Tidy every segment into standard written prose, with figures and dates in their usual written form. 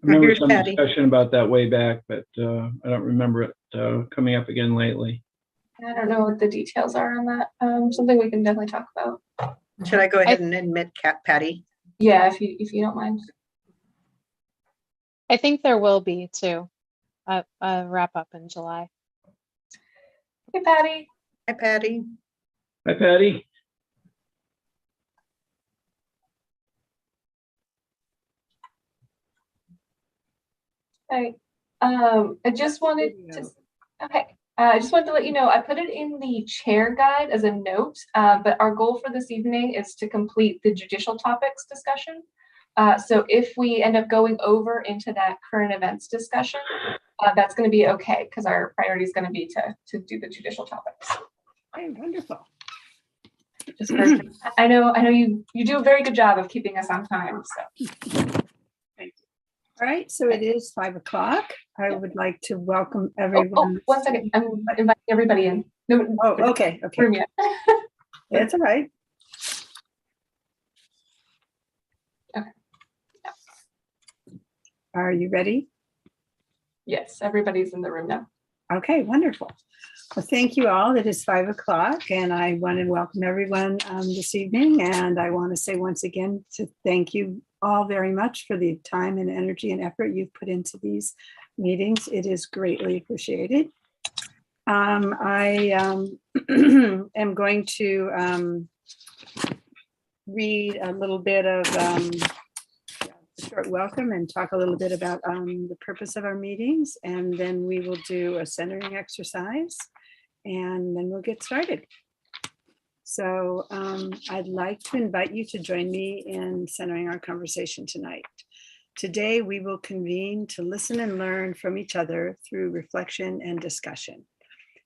remember Here's some Patty. discussion about that way back, but I don't remember it coming up again lately. I don't know what the details are on that. Something we can definitely talk about. Should I go ahead and admit Patty? Yeah, if you don't mind. I think there will be too, a wrap up in July. Hey, Patty. Hi, Patty. Hi, Patty. Hi. I just wanted to. Okay. I just wanted to let you know I put it in the chair guide as a note, but our goal for this evening is to complete the judicial topics discussion. So if we end up going over into that current events discussion, that's going to be okay because our priority is going to be to do the judicial topics. Okay, wonderful. Just I know you do a very good job of keeping us on time. So. Thank you. All right, so it is 5 o'clock. I would like to welcome everyone. Oh, 1 second. I'm inviting everybody in. No, Oh, okay. room yet. That's all right. Okay. Are you ready? Yes, everybody's in the room now. Okay, wonderful. Well, thank you all. It is 5 o'clock and I want to welcome everyone this evening. And I want to say once again to thank you all very much for the time and energy and effort you've put into these meetings. It is greatly appreciated. I am going to read a little bit of a short welcome and talk a little bit about the purpose of our meetings, and then we will do a centering exercise, and then we'll get started. So I'd like to invite you to join me in centering our conversation tonight. Today, we will convene to listen and learn from each other through reflection and discussion.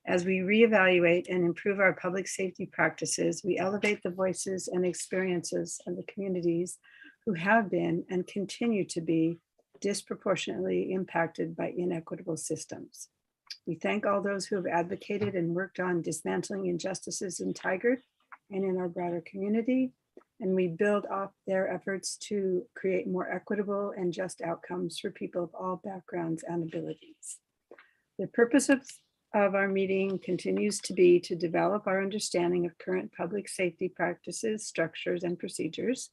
As we reevaluate and improve our public safety practices, we elevate the voices and experiences of the communities who have been and continue to be disproportionately impacted by inequitable systems. We thank all those who have advocated and worked on dismantling injustices in Tigard and in our broader community, and we build off their efforts to create more equitable and just outcomes for people of all backgrounds and abilities. The purpose of our meeting continues to be to develop our understanding of current public safety practices, structures, and procedures,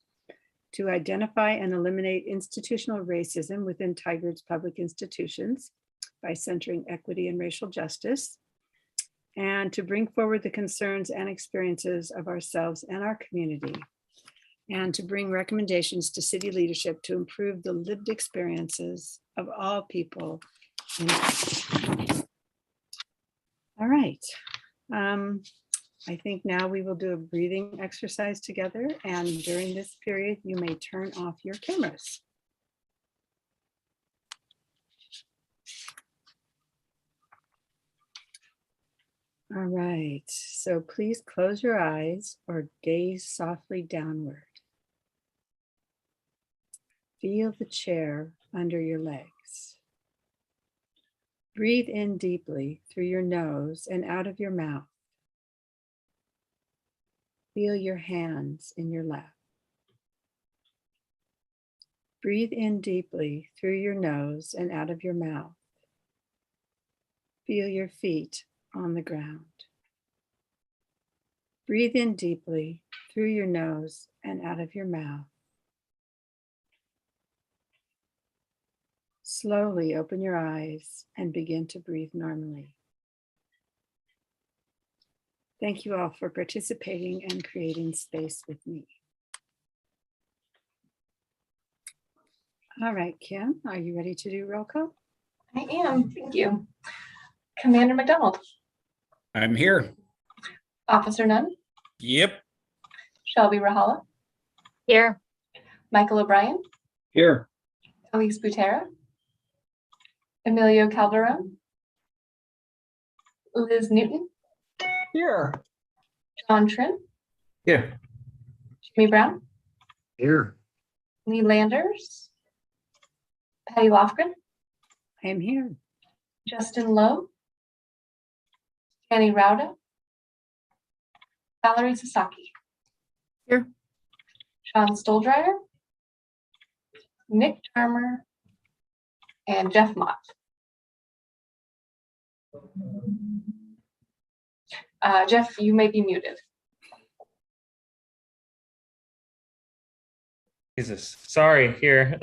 to identify and eliminate institutional racism within Tigard's public institutions by centering equity and racial justice, and to bring forward the concerns and experiences of ourselves and our community, and to bring recommendations to city leadership to improve the lived experiences of all people. All right. I think now we will do a breathing exercise together, and during this period, you may turn off your cameras. All right, so please close your eyes or gaze softly downward. Feel the chair under your legs. Breathe in deeply through your nose and out of your mouth. Feel your hands in your lap. Breathe in deeply through your nose and out of your mouth. Feel your feet on the ground. Breathe in deeply through your nose and out of your mouth. Slowly open your eyes and begin to breathe normally. Thank you all for participating and creating space with me. All right, Kim, are you ready to do roll call? I am. Thank you. Commander Mcdonald. I'm here. Officer Nunn. Yep. Shelby Rahala. Here. Michael O'Brien. Here. Elise Butera. Emilio Calderon. Liz Newton. Here. John Trim. Here. Jimmy Brown. Here. Lee Landers. Patty Lofgren. I am here. Justin Lowe. Annie Rauda. Valerie Sasaki. Here. Sean Stoldryer. Nick Charmer. and Jeff Mott. Jeff, you may be muted. Jesus, sorry, here.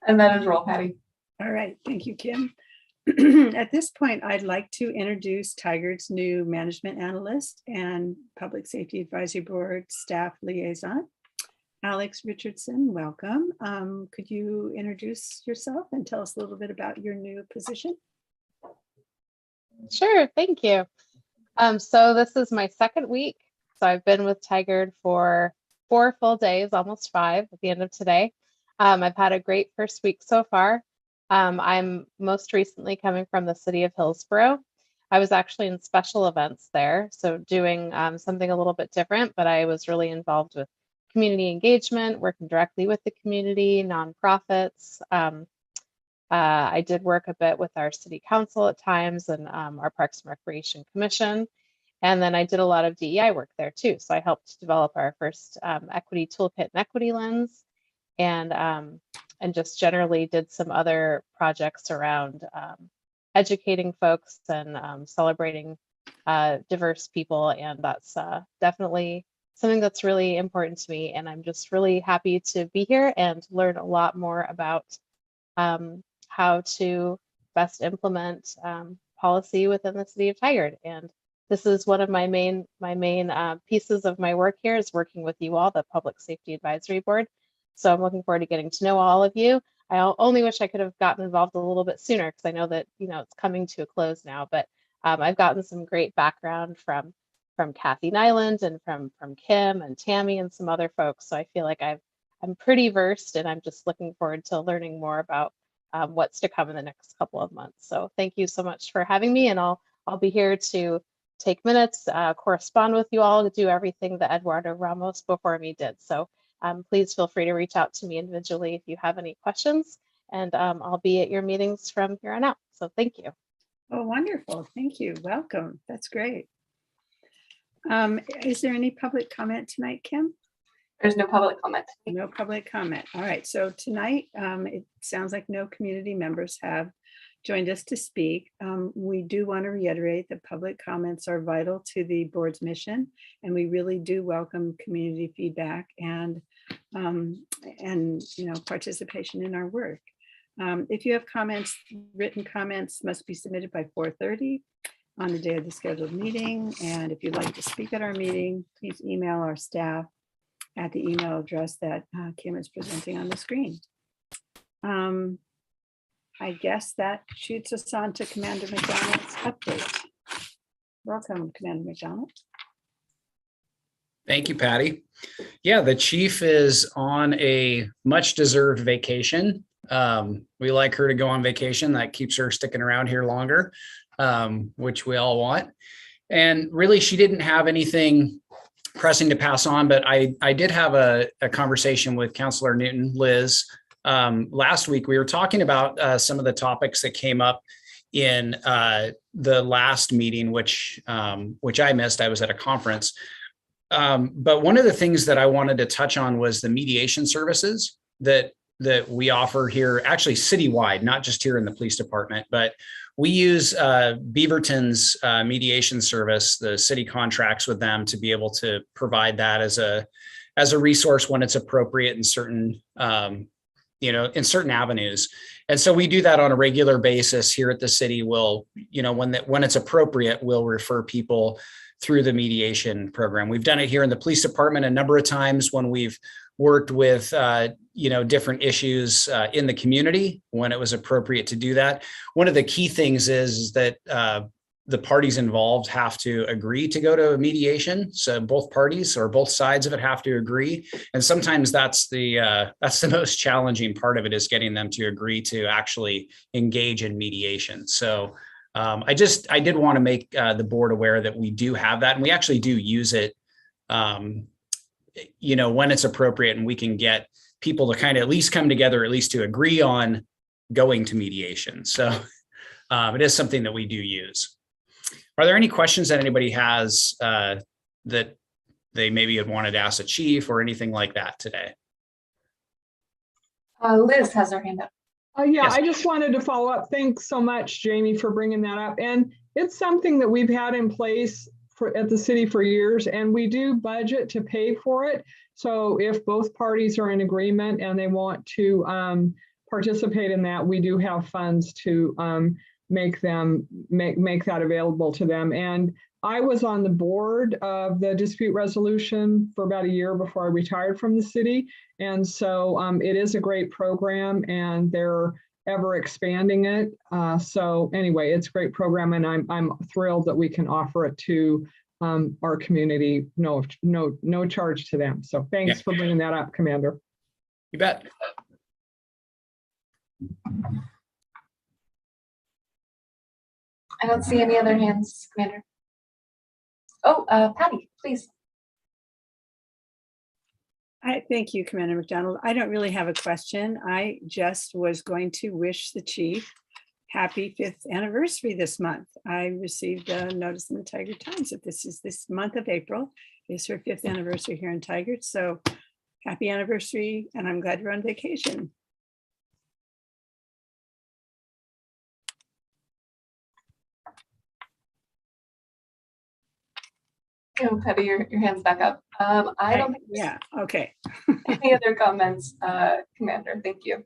And that is roll, Patty. All right, thank you, Kim. At this point, I'd like to introduce Tigard's new management analyst and Public Safety Advisory Board staff liaison, Alex Richardson. Welcome. Could you introduce yourself and tell us a little bit about your new position? Sure, thank you. So this is my second week. So I've been with Tigard for 4 full days, almost 5 at the end of today. I've had a great first week so far. I'm most recently coming from the city of Hillsborough. I was actually in special events there, so doing something a little bit different, but I was really involved with community engagement, working directly with the community, nonprofits. I did work a bit with our city council at times and our Parks and Recreation Commission. And then I did a lot of DEI work there too. So I helped develop our first equity toolkit and equity lens, and just generally did some other projects around educating folks and celebrating diverse people. And that's definitely something that's really important to me. And I'm just really happy to be here and learn a lot more about how to best implement policy within the city of Tigard. And this is one of my main pieces of my work here, is working with you all, the Public Safety Advisory Board. So I'm looking forward to getting to know all of you. I only wish I could have gotten involved a little bit sooner, because I know that it's coming to a close now. But I've gotten some great background from Kathy Nyland and from Kim and Tammy and some other folks. So I feel like I'm pretty versed, and I'm just looking forward to learning more about what's to come in the next couple of months. So thank you so much for having me, and I'll be here to take minutes, correspond with you all, do everything that Eduardo Ramos before me did. So please feel free to reach out to me individually if you have any questions, and I'll be at your meetings from here on out. So thank you. Oh, wonderful. Thank you. Welcome. That's great. Is there any public comment tonight, Kim? There's no public comment. No public comment. All right. So tonight, it sounds like no community members have joined us to speak. We do want to reiterate that public comments are vital to the board's mission, and we really do welcome community feedback and participation in our work. If you have comments, written comments must be submitted by 4:30 on the day of the scheduled meeting. And if you'd like to speak at our meeting, please email our staff at the email address that Kim is presenting on the screen. I guess that shoots us on to Commander McDonald's update. Welcome, Commander McDonald. Thank you, Patty. Yeah, the chief is on a much deserved vacation. We like her to go on vacation. That keeps her sticking around here longer, which we all want. And really, she didn't have anything pressing to pass on, but I did have a conversation with Councilor Newton, Liz. Last week, we were talking about some of the topics that came up in the last meeting, which I missed. I was at a conference. But one of the things that I wanted to touch on was the mediation services that we offer here, actually citywide, not just here in the police department, but we use Beaverton's mediation service. The city contracts with them to be able to provide that as a resource when it's appropriate in certain in certain avenues. And so we do that on a regular basis here at the city. We'll, when it's appropriate, we'll refer people through the mediation program. We've done it here in the police department a number of times when we've worked with, different issues in the community when it was appropriate to do that. One of the key things is that the parties involved have to agree to go to a mediation. So both parties or both sides of it have to agree. And sometimes that's the most challenging part of it, is getting them to agree to actually engage in mediation. So I did want to make the board aware that we do have that, and we actually do use it, when it's appropriate, and we can get people to kind of at least come together, at least to agree on going to mediation. So it is something that we do use. Are there any questions that anybody has that they maybe had wanted to ask the chief or anything like that today? Liz has her hand up. Yeah, Yes. I just wanted to follow up. Thanks so much, Jamie, for bringing that up. And it's something that we've had in place at the city for years, and we do budget to pay for it. So if both parties are in agreement and they want to participate in that, we do have funds to make that available to them. And I was on the board of the dispute resolution for about a year before I retired from the city. And so it is a great program, and they're ever expanding it. So anyway, it's a great program, and I'm thrilled that we can offer it to our community, no charge to them. So thanks for bringing that up, Commander. You bet. I don't see any other hands, Commander. Oh, Patty, please. Thank you, Commander McDonald. I don't really have a question. I just was going to wish the chief happy 5th anniversary this month. I received a notice in the Tigard Times that this month of April is her 5th anniversary here in Tigard. So happy anniversary, and I'm glad you're on vacation. Oh, Patty, your hand's back up. I don't think Yeah, okay. any other comments, Commander. Thank you.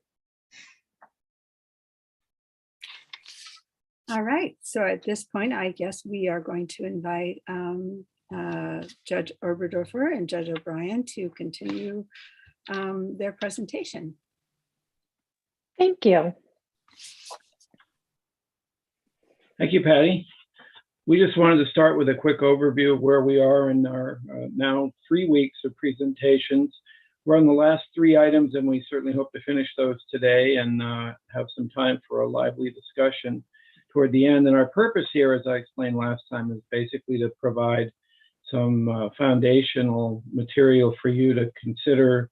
All right, so at this point, I guess we are going to invite Judge Oberdorfer and Judge O'Brien to continue their presentation. Thank you. Thank you, Patty. We just wanted to start with a quick overview of where we are in our now 3 weeks of presentations. We're on the last 3 items, and we certainly hope to finish those today and have some time for a lively discussion toward the end. And our purpose here, as I explained last time, is basically to provide some foundational material for you to consider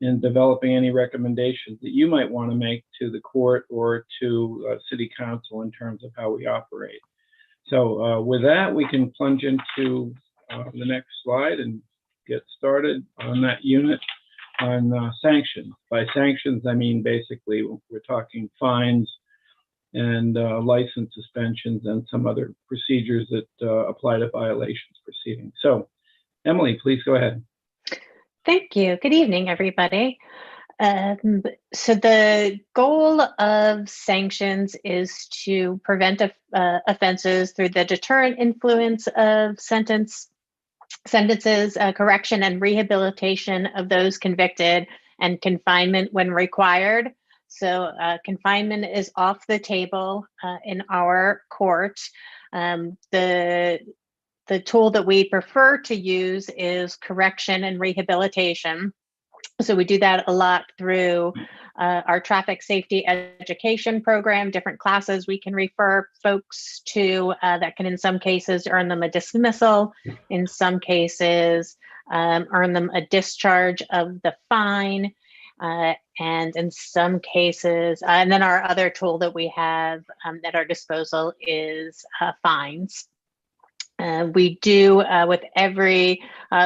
in developing any recommendations that you might want to make to the court or to City Council in terms of how we operate. So with that, we can plunge into the next slide and get started on that unit on sanctions. By sanctions, I mean basically we're talking fines and license suspensions and some other procedures that apply to violations proceedings. So Emily, please go ahead. Thank you. Good evening, everybody. So the goal of sanctions is to prevent offenses through the deterrent influence of sentences, correction and rehabilitation of those convicted, and confinement when required. So confinement is off the table in our court. The tool that we prefer to use is correction and rehabilitation. So we do that a lot through our traffic safety education program, different classes we can refer folks to that can in some cases earn them a dismissal, in some cases earn them a discharge of the fine, and in some cases, and then our other tool that we have at our disposal is fines. We do with every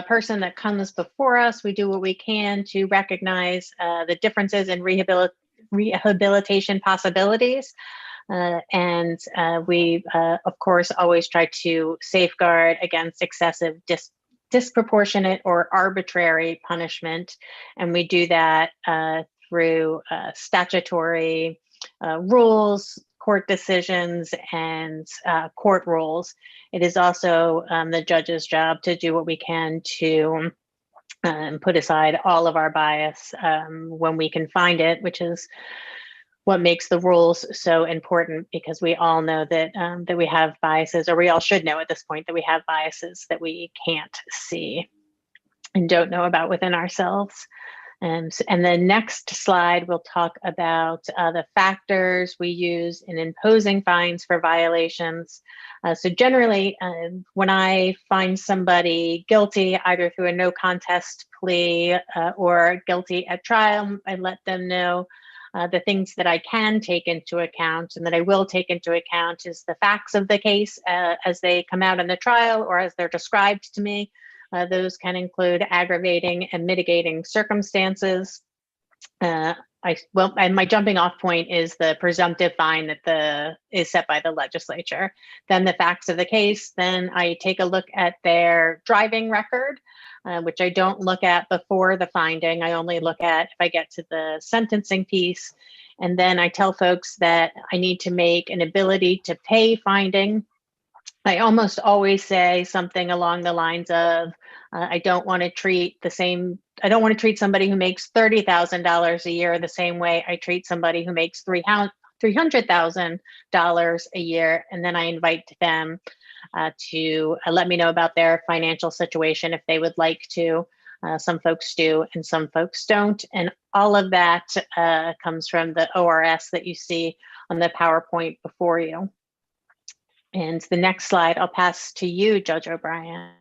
person that comes before us, we do what we can to recognize the differences in rehabilitation possibilities. And we, of course, always try to safeguard against excessive disproportionate or arbitrary punishment. And we do that through statutory rules, court decisions, and court rules. It is also the judge's job to do what we can to put aside all of our bias when we can find it, which is what makes the rules so important, because we all know that that we have biases, or we all should know at this point that we have biases that we can't see and don't know about within ourselves. And the next slide, we'll talk about the factors we use in imposing fines for violations. So generally, when I find somebody guilty, either through a no contest plea or guilty at trial, I let them know the things that I can take into account and that I will take into account is the facts of the case as they come out in the trial or as they're described to me. Those can include aggravating and mitigating circumstances. and my jumping off point is the presumptive fine that is set by the legislature. Then the facts of the case, then I take a look at their driving record, which I don't look at before the finding. I only look at if I get to the sentencing piece. And then I tell folks that I need to make an ability to pay finding. I almost always say something along the lines of, I don't want to treat somebody who makes $30,000 a year the same way I treat somebody who makes $300,000 a year. And then I invite them to let me know about their financial situation if they would like to. Some folks do and some folks don't. And all of that comes from the ORS that you see on the PowerPoint before you. And the next slide, I'll pass to you, Judge O'Brien.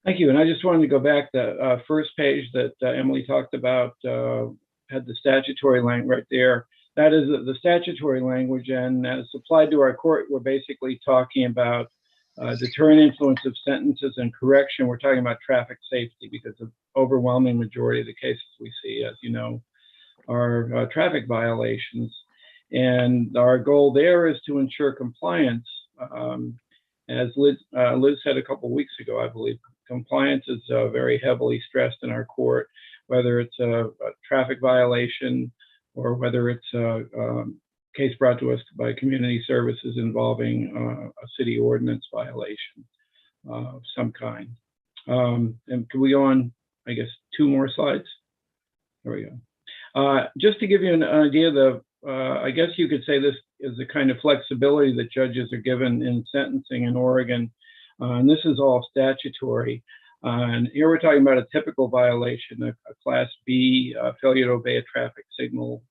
Thank you. And I just wanted to go back, the first page that Emily talked about had the statutory language right there. That is the statutory language, and as applied to our court, we're basically talking about deterrent influence of sentences and correction. We're talking about traffic safety because the overwhelming majority of the cases we see, as you know, are traffic violations. And our goal there is to ensure compliance. As Liz said a couple of weeks ago, I believe, compliance is very heavily stressed in our court, whether it's a traffic violation or whether it's a case brought to us by community services involving a city ordinance violation of some kind. And can we go on, I guess, 2 more slides? There we go. Just to give you an idea, I guess you could say this is the kind of flexibility that judges are given in sentencing in Oregon. And this is all statutory. And here we're talking about a typical violation, a Class B, failure to obey a traffic signal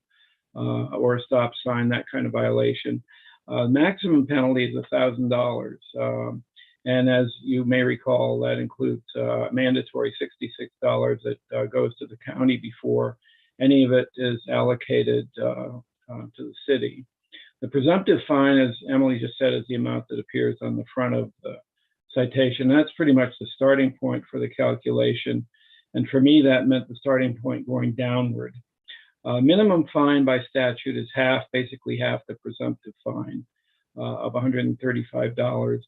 or a stop sign, that kind of violation. Maximum penalty is $1,000. And as you may recall, that includes mandatory $66 that goes to the county before any of it is allocated to the city. The presumptive fine, as Emily just said, is the amount that appears on the front of the citation. That's pretty much the starting point for the calculation. And for me, that meant the starting point going downward. Minimum fine by statute is basically half the presumptive fine of $135.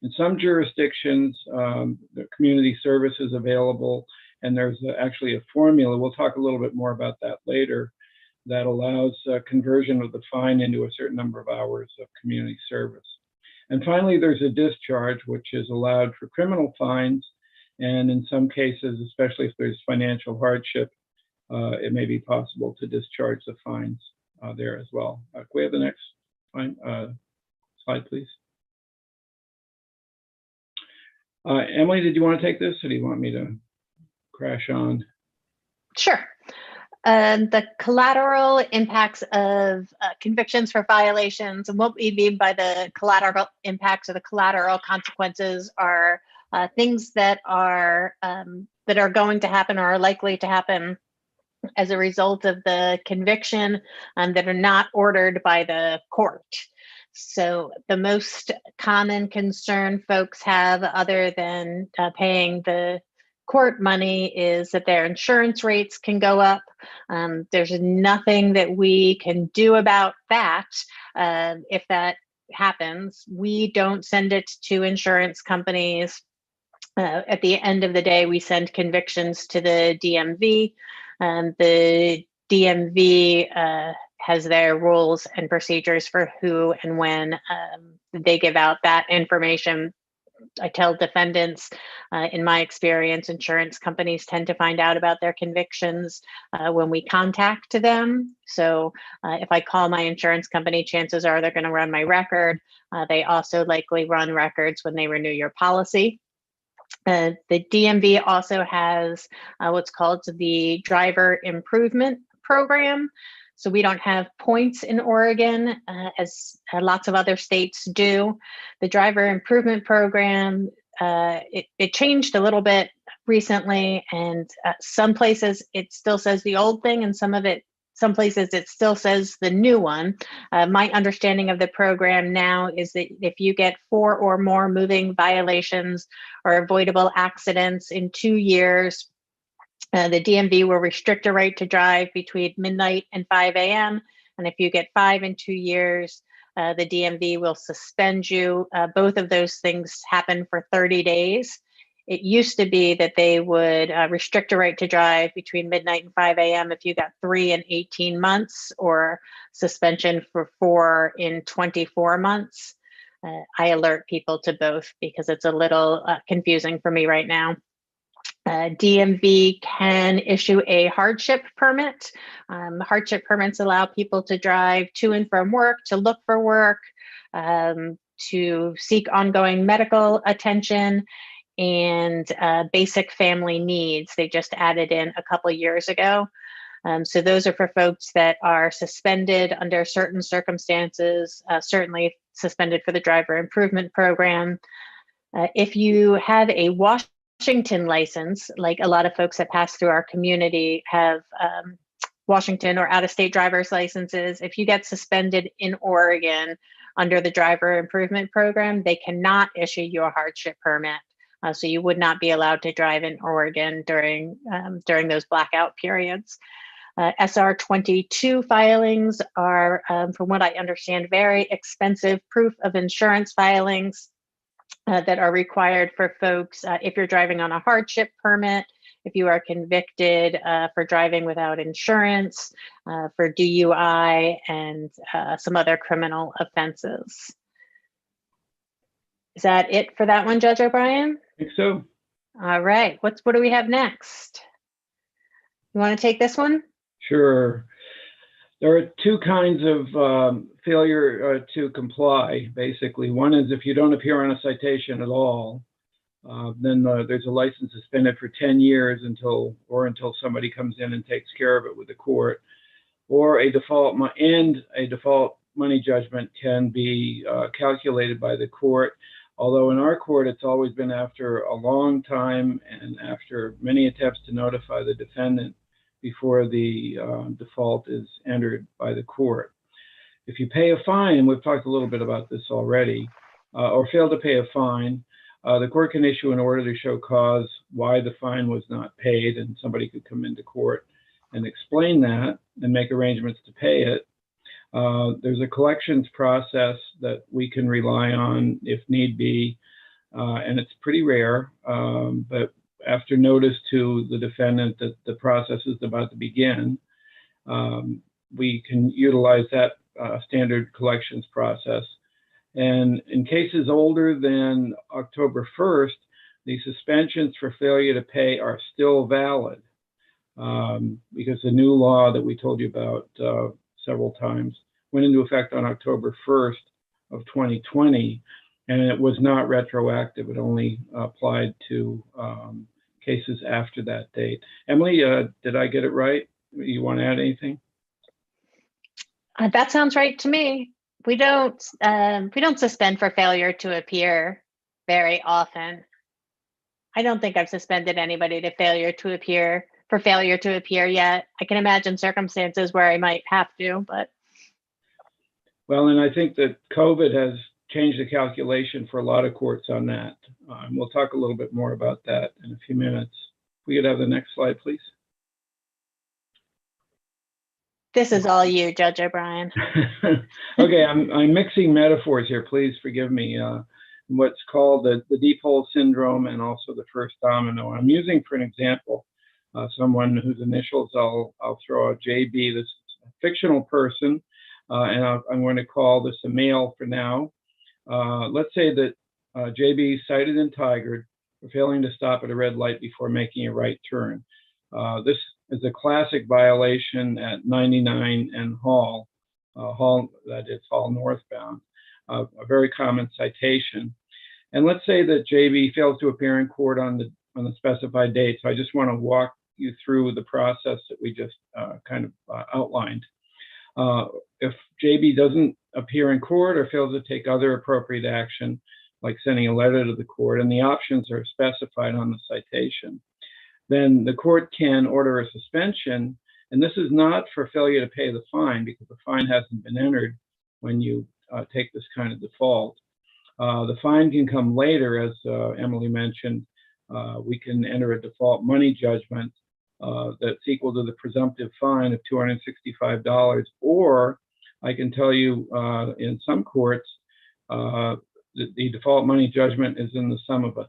In some jurisdictions, the community service is available, and there's actually a formula. We'll talk a little bit more about that later, that allows conversion of the fine into a certain number of hours of community service. And finally, there's a discharge, which is allowed for criminal fines. And in some cases, especially if there's financial hardship, it may be possible to discharge the fines there as well. Can we have the next slide, please? Emily, did you want to take this, or do you want me to crash on? Sure. The collateral impacts of convictions for violations, and what we mean by the collateral impacts or the collateral consequences are things that are going to happen or are likely to happen as a result of the conviction that are not ordered by the court. So the most common concern folks have, other than paying the court money, is that their insurance rates can go up. There's nothing that we can do about that. If that happens, we don't send it to insurance companies. At the end of the day, we send convictions to the DMV. The DMV has their rules and procedures for who and when they give out that information. I tell defendants, in my experience, insurance companies tend to find out about their convictions when we contact them. So if I call my insurance company, chances are they're going to run my record. They also likely run records when they renew your policy. The DMV also has what's called the Driver Improvement Program. So we don't have points in Oregon, as lots of other states do. The Driver Improvement Program, it changed a little bit recently, and some places it still says the old thing, and some places it still says the new one. My understanding of the program now is that if you get 4 or more moving violations or avoidable accidents in 2 years, The DMV will restrict a right to drive between midnight and 5 a.m. And if you get 5 and 2 years, the DMV will suspend you. Both of those things happen for 30 days. It used to be that they would restrict a right to drive between midnight and 5 a.m. if you got 3 and 18 months, or suspension for 4 in 24 months. I alert people to both because it's a little confusing for me right now. DMV can issue a hardship permit. Hardship permits allow people to drive to and from work, to look for work, to seek ongoing medical attention, and basic family needs. They just added in a couple years ago. So those are for folks that are suspended under certain circumstances, certainly suspended for the driver improvement program. If you have a Washington license, like a lot of folks that pass through our community have Washington or out-of-state driver's licenses, if you get suspended in Oregon under the driver improvement program, they cannot issue you a hardship permit. So you would not be allowed to drive in Oregon during those blackout periods. SR 22 filings are, from what I understand, very expensive proof of insurance filings that are required for folks if you're driving on a hardship permit, if you are convicted for driving without insurance, for DUI, and some other criminal offenses. Is that it for that one, Judge O'Brien? I think so. All right. What do we have next? You want to take this one? Sure. There are two kinds of failure to comply, basically. One is if you don't appear on a citation at all, then there's a license suspended for 10 years until somebody comes in and takes care of it with the court. Or a default money judgment can be calculated by the court. Although in our court, it's always been after a long time and after many attempts to notify the defendant before the default is entered by the court. If you pay a fine, and we've talked a little bit about this already, or fail to pay a fine, the court can issue an order to show cause why the fine was not paid, and somebody could come into court and explain that and make arrangements to pay it. There's a collections process that we can rely on if need be, and it's pretty rare, but after notice to the defendant that the process is about to begin, we can utilize that standard collections process. And in cases older than October 1st, the suspensions for failure to pay are still valid because the new law that we told you about several times went into effect on October 1st of 2020, and it was not retroactive. It only applied to cases after that date. Emily, did I get it right? You want to add anything? That sounds right to me. We don't suspend for failure to appear very often. I don't think I've suspended anybody for failure to appear yet. I can imagine circumstances where I might have to, but. Well, and I think that COVID has changed the calculation for a lot of courts on that. We'll talk a little bit more about that in a few minutes. If we could have the next slide, please. This is all you, Judge O'Brien. Okay, I'm mixing metaphors here. Please forgive me. What's called the deep hole syndrome and also the first domino. I'm using for an example someone whose initials I'll throw out JB, this fictional person, and I'm going to call this a male for now. Let's say that JB cited in Tigard for failing to stop at a red light before making a right turn. This is a classic violation at 99 and Hall, that is Hall northbound, a very common citation. And let's say that JB fails to appear in court on the specified date. So I just want to walk you through the process that we just kind of outlined. If JB doesn't appear in court or fails to take other appropriate action, like sending a letter to the court, and the options are specified on the citation, then the court can order a suspension. And this is not for failure to pay the fine because the fine hasn't been entered when you take this kind of default. The fine can come later, as Emily mentioned. We can enter a default money judgment that's equal to the presumptive fine of $265, or I can tell you in some courts, the default money judgment is in the sum of $1,000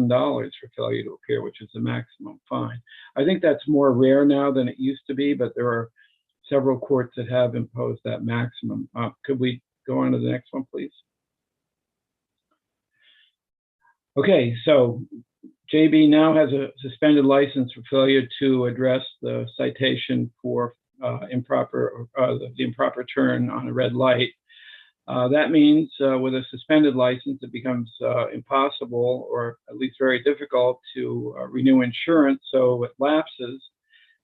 for failure to appear, which is the maximum fine. I think that's more rare now than it used to be, but there are several courts that have imposed that maximum. Could we go on to the next one, please? Okay, so JB now has a suspended license for failure to address the citation for the improper turn on a red light. That means with a suspended license, it becomes impossible, or at least very difficult, to renew insurance, so it lapses.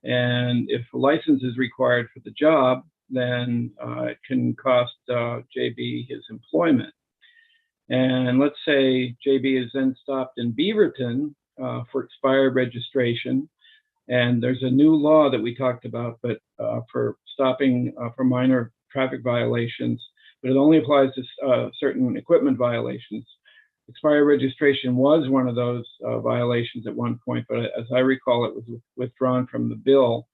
And if a license is required for the job, then it can cost JB his employment. And let's say JB is then stopped in Beaverton for expired registration. And there's a new law that we talked about, but for stopping for minor traffic violations, but it only applies to certain equipment violations. Expired registration was one of those violations at one point, but as I recall, it was withdrawn from the bill.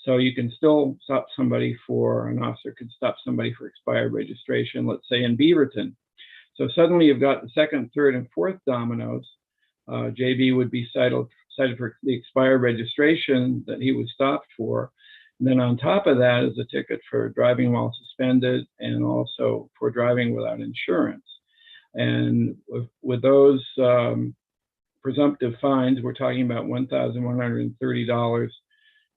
So you can still stop somebody for, an officer could stop somebody for expired registration, let's say in Beaverton. So suddenly you've got the second, third, and fourth dominoes. JB would be cited for the expired registration that he was stopped for. And then on top of that is a ticket for driving while suspended and also for driving without insurance. And with those presumptive fines, we're talking about $1,130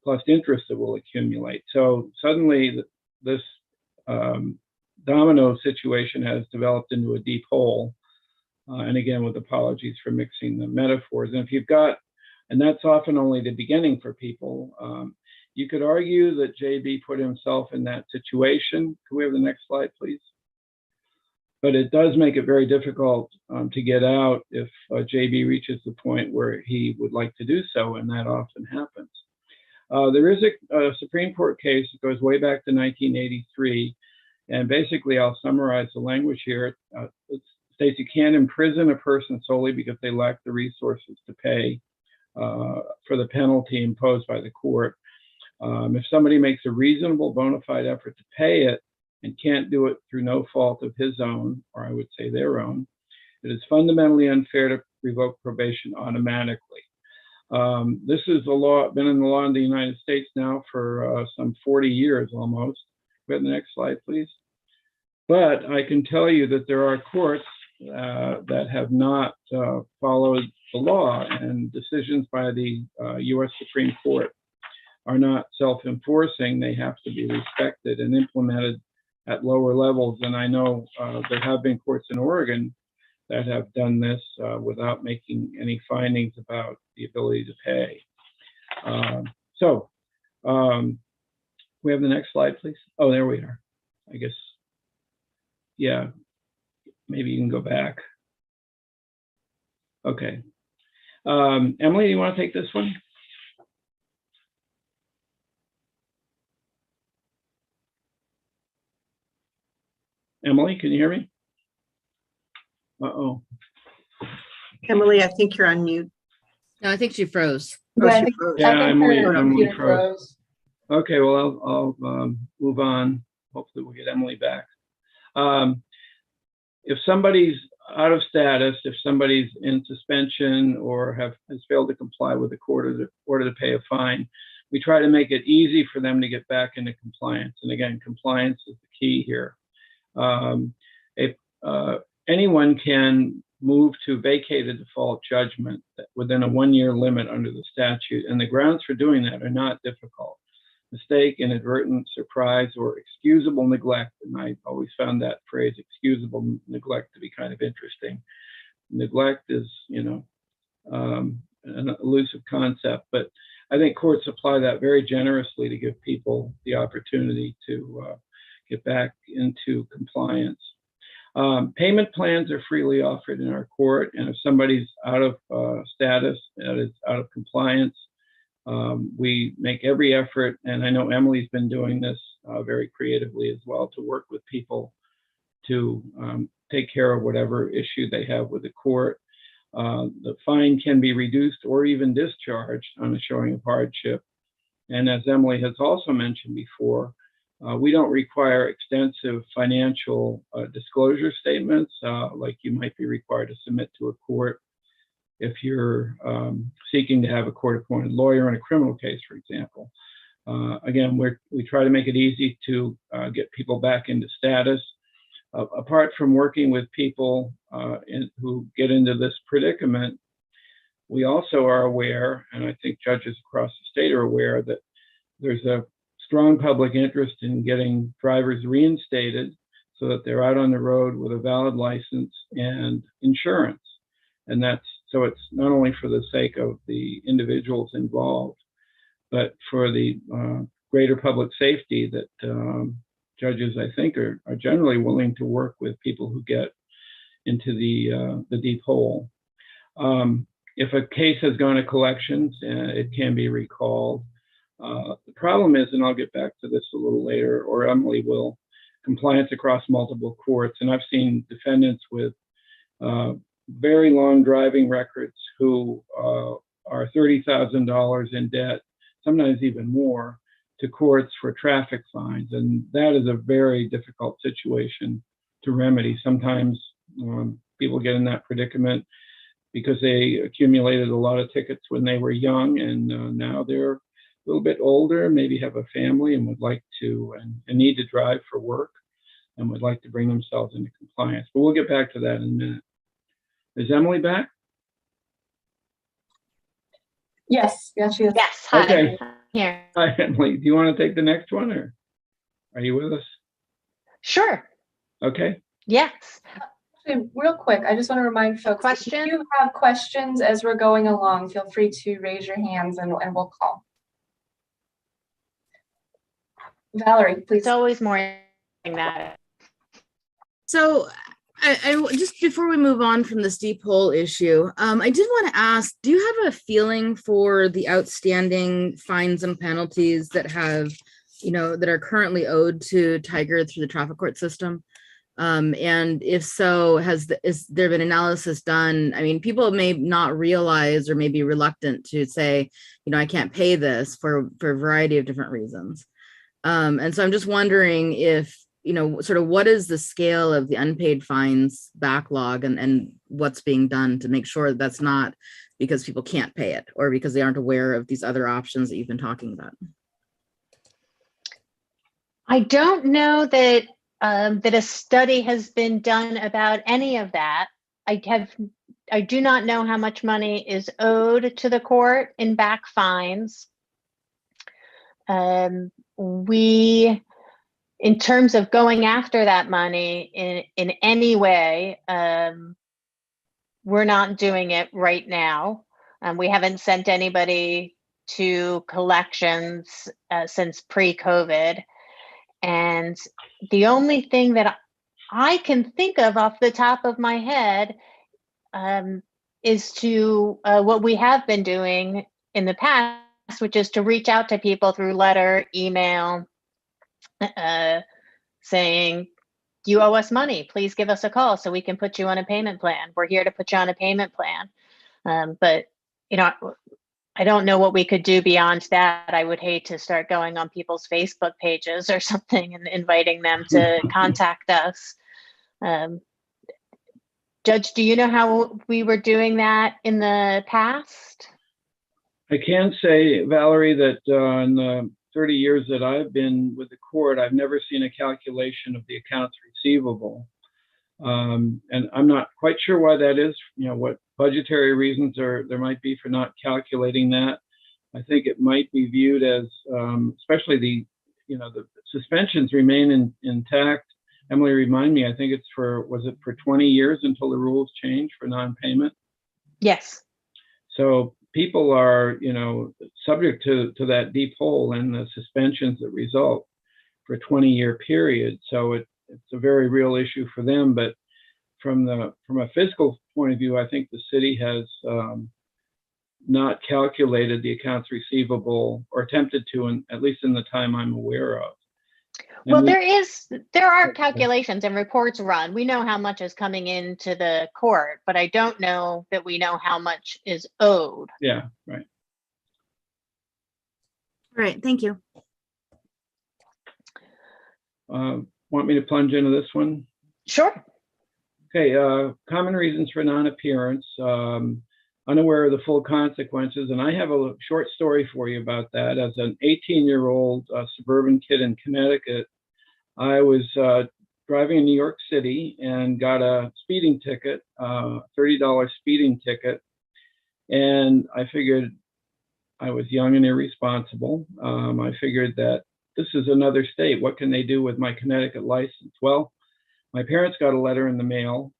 plus interest that will accumulate. So suddenly this domino situation has developed into a deep hole. And again, with apologies for mixing the metaphors. And if you've got, and that's often only the beginning for people, you could argue that JB put himself in that situation. Can we have the next slide, please? But it does make it very difficult to get out if JB reaches the point where he would like to do so, and that often happens. There is a Supreme Court case that goes way back to 1983, and basically I'll summarize the language here. It states you can't imprison a person solely because they lack the resources to pay for the penalty imposed by the court. If somebody makes a reasonable bona fide effort to pay it and can't do it through no fault of his own, or I would say their own, it is fundamentally unfair to revoke probation automatically. This is a law, been in the law in the United States now for some 40 years almost. Go ahead to the next slide, please. But I can tell you that there are courts that have not followed the law, and decisions by the US Supreme Court are not self-enforcing. They have to be respected and implemented at lower levels. And I know there have been courts in Oregon that have done this without making any findings about the ability to pay. We have the next slide, please. Oh, there we are. I guess, yeah, maybe you can go back. Okay. Emily, do you want to take this one? Emily, can you hear me? Uh-oh. Emily, I think you're on mute. No, I think she froze. Oh, Yeah, she froze. Yeah, Emily computer froze. Okay, well, I'll move on. Hopefully we'll get Emily back. If somebody's out of status, if somebody's in suspension or has failed to comply with the court order to pay a fine, we try to make it easy for them to get back into compliance. And again, compliance is the key here. Anyone can move to vacate a default judgment within a 1-year limit under the statute, and the grounds for doing that are not difficult. Mistake, inadvertent, surprise, or excusable neglect. And I always found that phrase, excusable neglect, to be kind of interesting. Neglect is, an elusive concept, but I think courts apply that very generously to give people the opportunity to get back into compliance. Payment plans are freely offered in our court, and if somebody's out of status, that is out of compliance, we make every effort, and I know Emily's been doing this very creatively as well, to work with people to take care of whatever issue they have with the court. The fine can be reduced or even discharged on a showing of hardship. And as Emily has also mentioned before, we don't require extensive financial disclosure statements like you might be required to submit to a court if you're seeking to have a court-appointed lawyer in a criminal case, for example. Again, we try to make it easy to get people back into status. Apart from working with people who get into this predicament, we also are aware, and I think judges across the state are aware, that there's a strong public interest in getting drivers reinstated so that they're out on the road with a valid license and insurance. And that's so it's not only for the sake of the individuals involved, but for the greater public safety that judges, I think, are generally willing to work with people who get into the deep hole. If a case has gone to collections, it can be recalled. The problem is, and I'll get back to this a little later, or Emily will, compliance across multiple courts. And I've seen defendants with very long driving records who are $30,000 in debt, sometimes even more, to courts for traffic fines. And that is a very difficult situation to remedy. Sometimes people get in that predicament because they accumulated a lot of tickets when they were young, and now they're a little bit older, maybe have a family and would like to, and need to drive for work and would like to bring themselves into compliance. But we'll get back to that in a minute. Is Emily back? Yes, she is. Yes, hi. Okay. Here. Hi, Emily. Do you want to take the next one, or are you with us? Sure. Okay. Yes. Actually, real quick, I just want to remind folks, if you have questions as we're going along, feel free to raise your hands and we'll call. Valerie, please. It's always more than that. So I just before we move on from this deep hole issue, I did want to ask, do you have a feeling for the outstanding fines and penalties that have, that are currently owed to Tigard through the traffic court system? And if so, is there been analysis done? I mean, people may not realize or may be reluctant to say, I can't pay this for a variety of different reasons. And so I'm just wondering if, sort of what is the scale of the unpaid fines backlog and what's being done to make sure that that's not because people can't pay it or because they aren't aware of these other options that you've been talking about? I don't know that that a study has been done about any of that. I do not know how much money is owed to the court in back fines. In terms of going after that money in any way, we're not doing it right now. We haven't sent anybody to collections since pre-COVID. And the only thing that I can think of off the top of my head is to what we have been doing in the past, which is to reach out to people through letter, email, saying, you owe us money, please give us a call so we can put you on a payment plan. We're here to put you on a payment plan. But, I don't know what we could do beyond that. I would hate to start going on people's Facebook pages or something and inviting them to contact us. Judge, do you know how we were doing that in the past? I can say, Valerie, that in the 30 years that I've been with the court, I've never seen a calculation of the accounts receivable. And I'm not quite sure why that is, what budgetary reasons there might be for not calculating that. I think it might be viewed as, especially the suspensions remain intact. Emily, remind me, I think it's was it for 20 years until the rules change for non-payment? Yes. So people are, subject to that deep hole and the suspensions that result for a 20-year period. So it's a very real issue for them. But from a fiscal point of view, I think the city has not calculated the accounts receivable or attempted to, at least in the time I'm aware of. And well, there are calculations and reports run. We know how much is coming into the court, but I don't know that we know how much is owed. Yeah, right. Right, thank you. Want me to plunge into this one? Sure. Okay, common reasons for non-appearance, unaware of the full consequences. And I have a short story for you about that. As an 18-year-old suburban kid in Connecticut, I was driving in New York City and got a speeding ticket, $30 speeding ticket. And I figured I was young and irresponsible. I figured that this is another state. What can they do with my Connecticut license? Well, my parents got a letter in the mail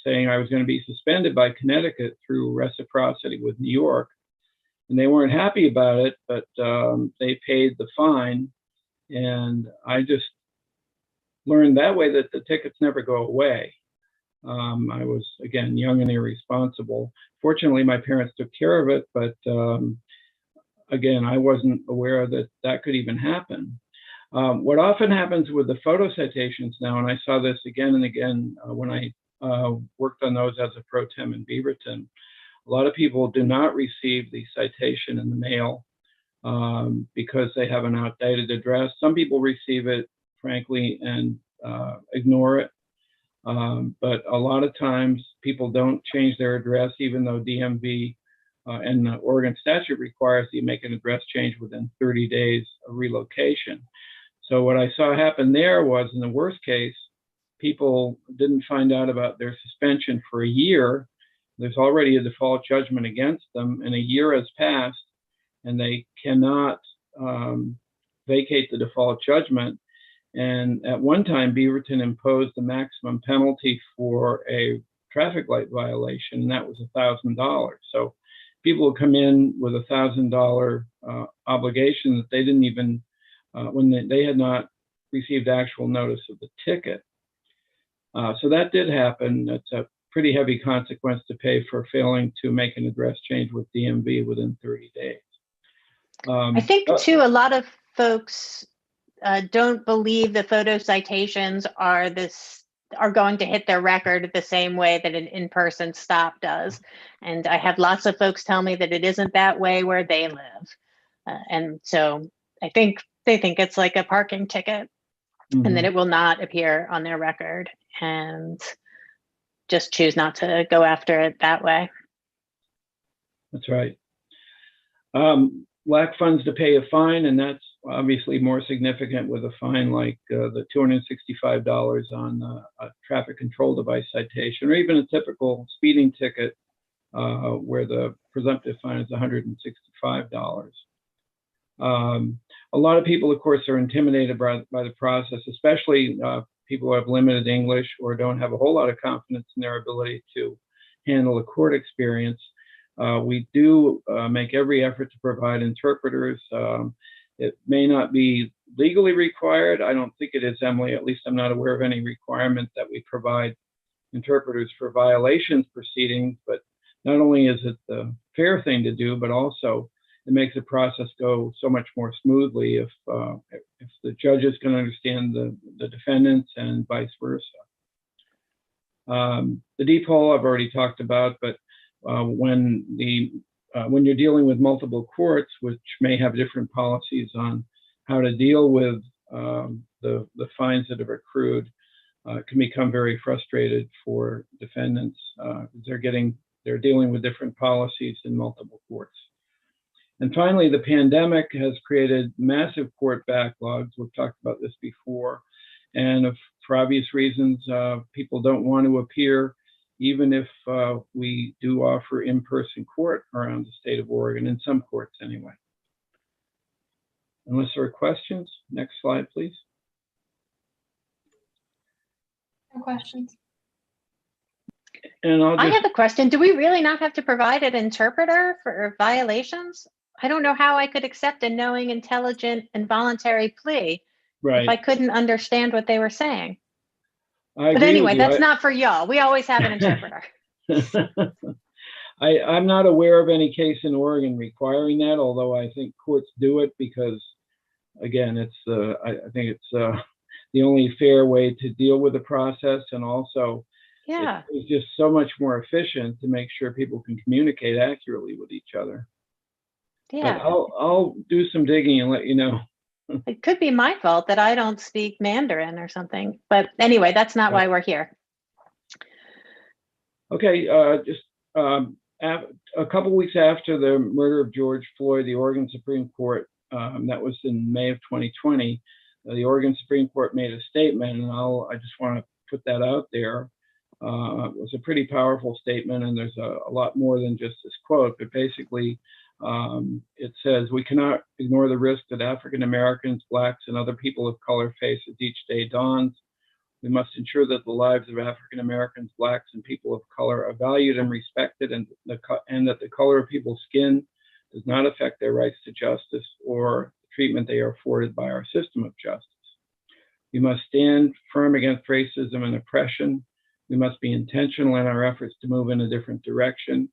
saying I was going to be suspended by Connecticut through reciprocity with New York. And they weren't happy about it, but they paid the fine. And I just learned that way that the tickets never go away. I was, again, young and irresponsible. Fortunately, my parents took care of it, but again, I wasn't aware that that could even happen. What often happens with the photo citations now, and I saw this again and again when I worked on those as a pro tem in Beaverton, a lot of people do not receive the citation in the mail because they have an outdated address. Some people receive it, frankly, and ignore it. But a lot of times people don't change their address, even though DMV and the Oregon statute requires that you make an address change within 30 days of relocation. So what I saw happen there was, in the worst case, people didn't find out about their suspension for a year. There's already a default judgment against them, and a year has passed, and they cannot vacate the default judgment. And at one time, Beaverton imposed the maximum penalty for a traffic light violation, and that was $1,000. So people would come in with a $1,000 obligation that they didn't even, when they had not received actual notice of the ticket. So that did happen. It's a pretty heavy consequence to pay for failing to make an address change with DMV within 30 days. I think too, a lot of folks don't believe the photo citations are going to hit their record the same way that an in-person stop does. And I have lots of folks tell me that it isn't that way where they live. And so I think they think it's like a parking ticket, and that it will not appear on their record, and just choose not to go after it that way. That's right. Lack funds to pay a fine, and that's obviously more significant with a fine like the $265 on a traffic control device citation, or even a typical speeding ticket where the presumptive fine is $165. A lot of people, of course, are intimidated by the process, especially people who have limited English or don't have a whole lot of confidence in their ability to handle a court experience. We do make every effort to provide interpreters. It may not be legally required. I don't think it is, Emily. At least I'm not aware of any requirement that we provide interpreters for violations proceedings. But not only is it the fair thing to do, but also it makes the process go so much more smoothly if the judges can understand the defendants and vice versa. The deep hole I've already talked about, but when you're dealing with multiple courts, which may have different policies on how to deal with the fines that have accrued, it can become very frustrated for defendants. They're dealing with different policies in multiple courts. And finally, the pandemic has created massive court backlogs. We've talked about this before. And for obvious reasons, people don't want to appear, even if we do offer in-person court around the state of Oregon, in some courts anyway. Unless there are questions, next slide, please. No questions. And I have a question. Do we really not have to provide an interpreter for violations? I don't know how I could accept a knowing, intelligent, and voluntary plea if I couldn't understand what they were saying. But anyway, that's not for y'all. We always have an interpreter. I'm not aware of any case in Oregon requiring that, although I think courts do it because, again, I think it's the only fair way to deal with the process, and also it's just so much more efficient to make sure people can communicate accurately with each other. Yeah, I'll do some digging and let you know. it could be my fault that I don't speak Mandarin or something. But anyway, that's not why we're here. Okay, a couple weeks after the murder of George Floyd, the Oregon Supreme Court, that was in May of 2020, the Oregon Supreme Court made a statement, and I just want to put that out there. It was a pretty powerful statement, and there's a lot more than just this quote, but basically it says, "We cannot ignore the risk that African Americans, Blacks, and other people of color face as each day dawns. We must ensure that the lives of African Americans, Blacks, and people of color are valued and respected, and that the color of people's skin does not affect their rights to justice or the treatment they are afforded by our system of justice. We must stand firm against racism and oppression. We must be intentional in our efforts to move in a different direction.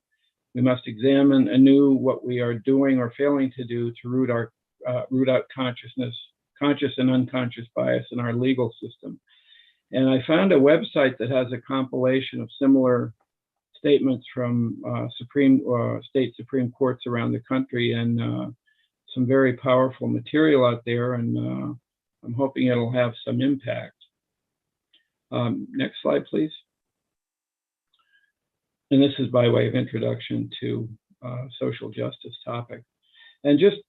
We must examine anew what we are doing or failing to do to root out conscious and unconscious bias in our legal system." And I found a website that has a compilation of similar statements from state Supreme Courts around the country, and some very powerful material out there, and I'm hoping it'll have some impact. Next slide, please. And this is by way of introduction to social justice topic. And just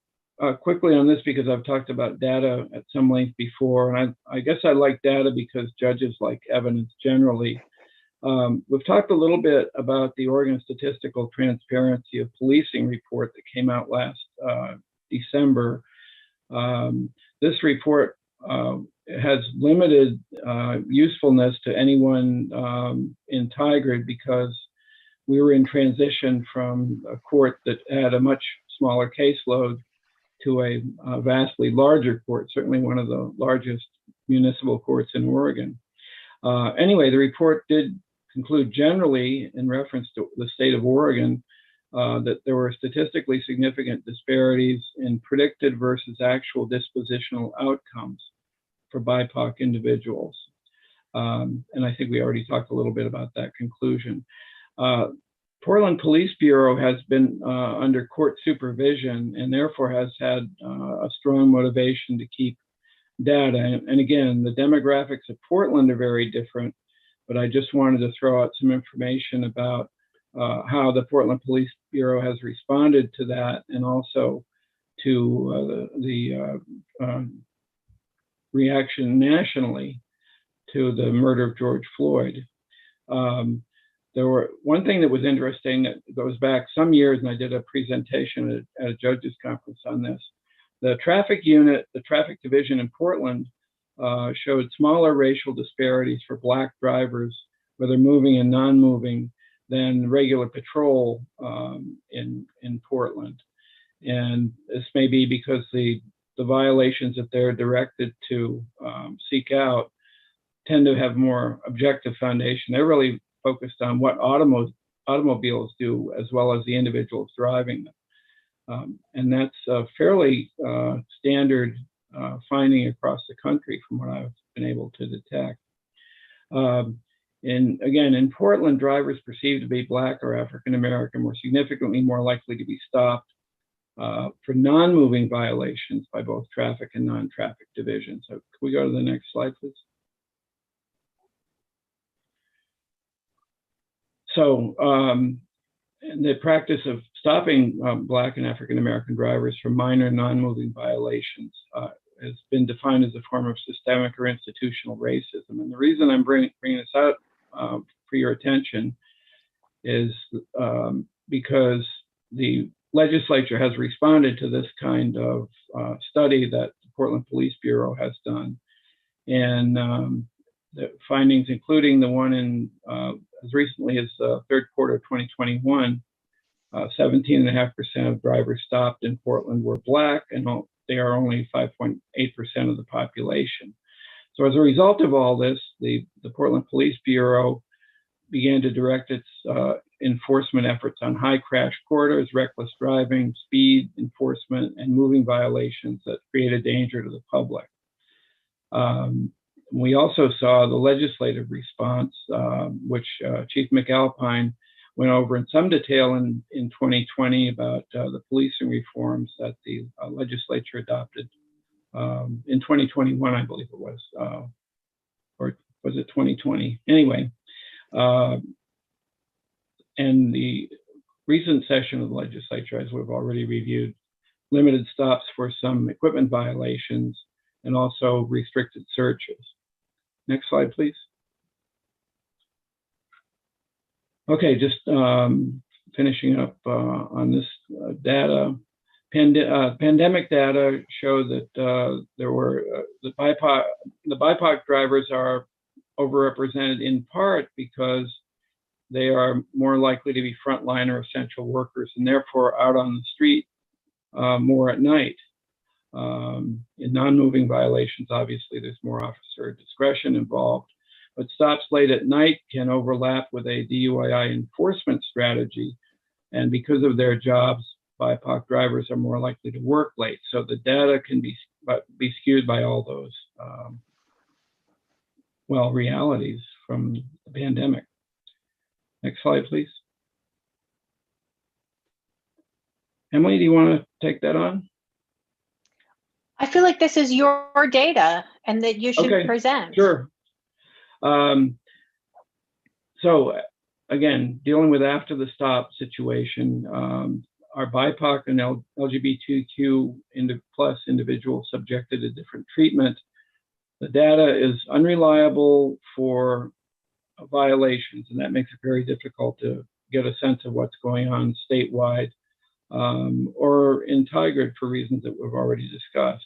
quickly on this, because I've talked about data at some length before, and I guess I like data because judges like evidence generally. We've talked a little bit about the Oregon Statistical Transparency of Policing report that came out last December. This report has limited usefulness to anyone in Tigard because we were in transition from a court that had a much smaller caseload to a vastly larger court, certainly one of the largest municipal courts in Oregon. Anyway, the report did conclude generally in reference to the state of Oregon that there were statistically significant disparities in predicted versus actual dispositional outcomes for BIPOC individuals. And I think we already talked a little bit about that conclusion. Portland Police Bureau has been under court supervision and therefore has had a strong motivation to keep data. And again, the demographics of Portland are very different, but I just wanted to throw out some information about how the Portland Police Bureau has responded to that, and also to the reaction nationally to the murder of George Floyd. One thing that was interesting that goes back some years, and I did a presentation at a judges conference on this. The traffic unit, the traffic division in Portland, showed smaller racial disparities for Black drivers, whether moving and non-moving, than regular patrol in Portland. And this may be because the violations that they're directed to seek out tend to have more objective foundation. They're really focused on what automobiles do, as well as the individuals driving them. And that's a fairly standard finding across the country from what I've been able to detect. And again, in Portland, drivers perceived to be Black or African American were significantly more likely to be stopped for non-moving violations by both traffic and non-traffic divisions. So can we go to the next slide, please? So the practice of stopping Black and African American drivers for minor non-moving violations has been defined as a form of systemic or institutional racism. And the reason I'm bringing this out for your attention is because the legislature has responded to this kind of study that the Portland Police Bureau has done. And the findings, including the one in as recently as the third quarter of 2021, 17.5% of drivers stopped in Portland were Black, and they are only 5.8% of the population. So as a result of all this, the Portland Police Bureau began to direct its enforcement efforts on high crash corridors, reckless driving, speed enforcement, and moving violations that create a danger to the public. We also saw the legislative response, which Chief McAlpine went over in some detail in 2020 about the policing reforms that the legislature adopted in 2021, I believe it was, or was it 2020? Anyway, and the recent session of the legislature, as we've already reviewed, limited stops for some equipment violations and also restricted searches. Next slide, please. Okay, just finishing up on this data. Pandemic data show that there were the BIPOC drivers are overrepresented in part because they are more likely to be frontline or essential workers and therefore out on the street more at night. In non-moving violations, obviously, there's more officer discretion involved, but stops late at night can overlap with a DUI enforcement strategy. And because of their jobs, BIPOC drivers are more likely to work late. So the data can be skewed by all those, well, realities from the pandemic. Next slide, please. Emily, do you want to take that on? I feel like this is your data and that you should present. Sure. So again, dealing with after the stop situation, are BIPOC and LGBTQ plus individuals subjected to different treatment? The data is unreliable for violations, and that makes it very difficult to get a sense of what's going on statewide or in Tigard for reasons that we've already discussed.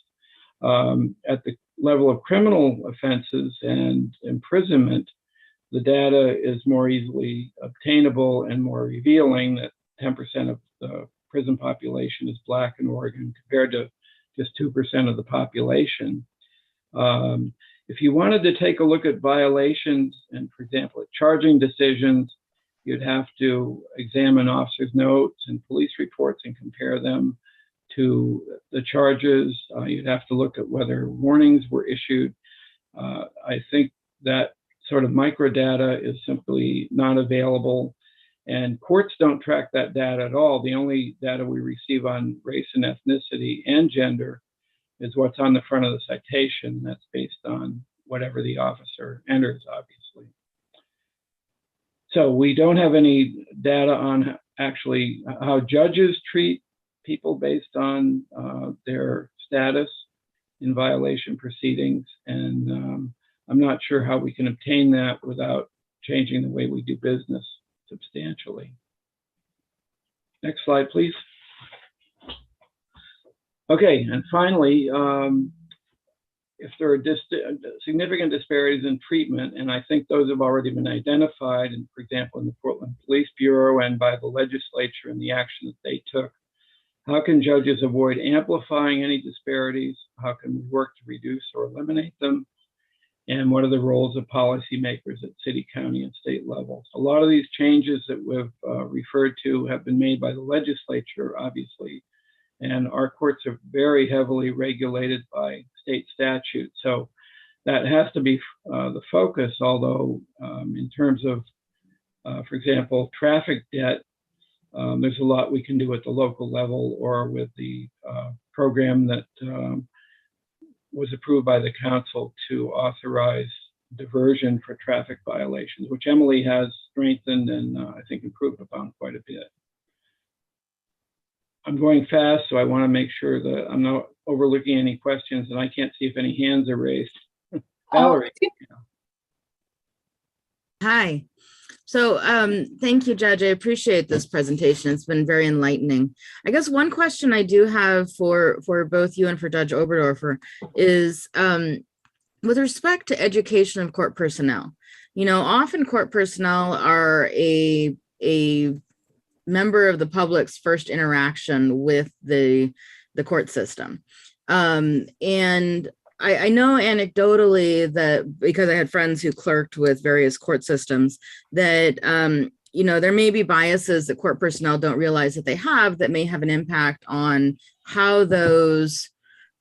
At the level of criminal offenses and imprisonment, the data is more easily obtainable and more revealing that 10% of the prison population is Black in Oregon compared to just 2% of the population. If you wanted to take a look at violations and, for example, at charging decisions, you'd have to examine officers' notes and police reports and compare them to the charges. You'd have to look at whether warnings were issued. I think that sort of microdata is simply not available, and courts don't track that data at all. The only data we receive on race and ethnicity and gender is what's on the front of the citation. That's based on whatever the officer enters, obviously. So we don't have any data on actually how judges treat people based on their status in violation proceedings. And I'm not sure how we can obtain that without changing the way we do business substantially. Next slide, please. Okay, and finally, if there are significant disparities in treatment, and I think those have already been identified, and for example, in the Portland Police Bureau and by the legislature and the action that they took, how can judges avoid amplifying any disparities? How can we work to reduce or eliminate them? And what are the roles of policymakers at city, county, and state levels? A lot of these changes that we've referred to have been made by the legislature, obviously, and our courts are very heavily regulated by state statute. So that has to be the focus, although in terms of, for example, traffic debt, there's a lot we can do at the local level or with the program that was approved by the council to authorize diversion for traffic violations, which Emily has strengthened and I think improved upon quite a bit. I'm going fast, so I want to make sure that I'm not overlooking any questions, and I can't see if any hands are raised. Valerie. Hi. So thank you, Judge. I appreciate this presentation. It's been very enlightening. I guess one question I do have for both you and for Judge Oberdorfer is with respect to education of court personnel. You know, often court personnel are a member of the public's first interaction with the court system. And I know anecdotally that because I had friends who clerked with various court systems that, you know, there may be biases that court personnel don't realize that they have that may have an impact on how those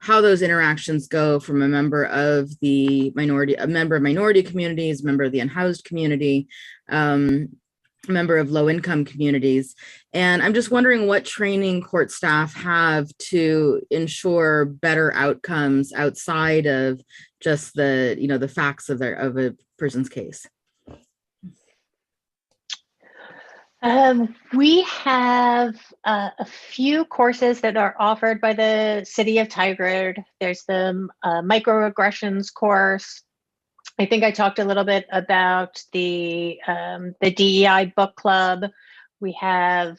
interactions go from a member of the minority, a member of minority communities, a member of the unhoused community. a member of low-income communities. And I'm just wondering what training court staff have to ensure better outcomes outside of just the, the facts of a person's case. We have a few courses that are offered by the City of Tigard. There's the microaggressions course. I think I talked a little bit about the DEI book club. We have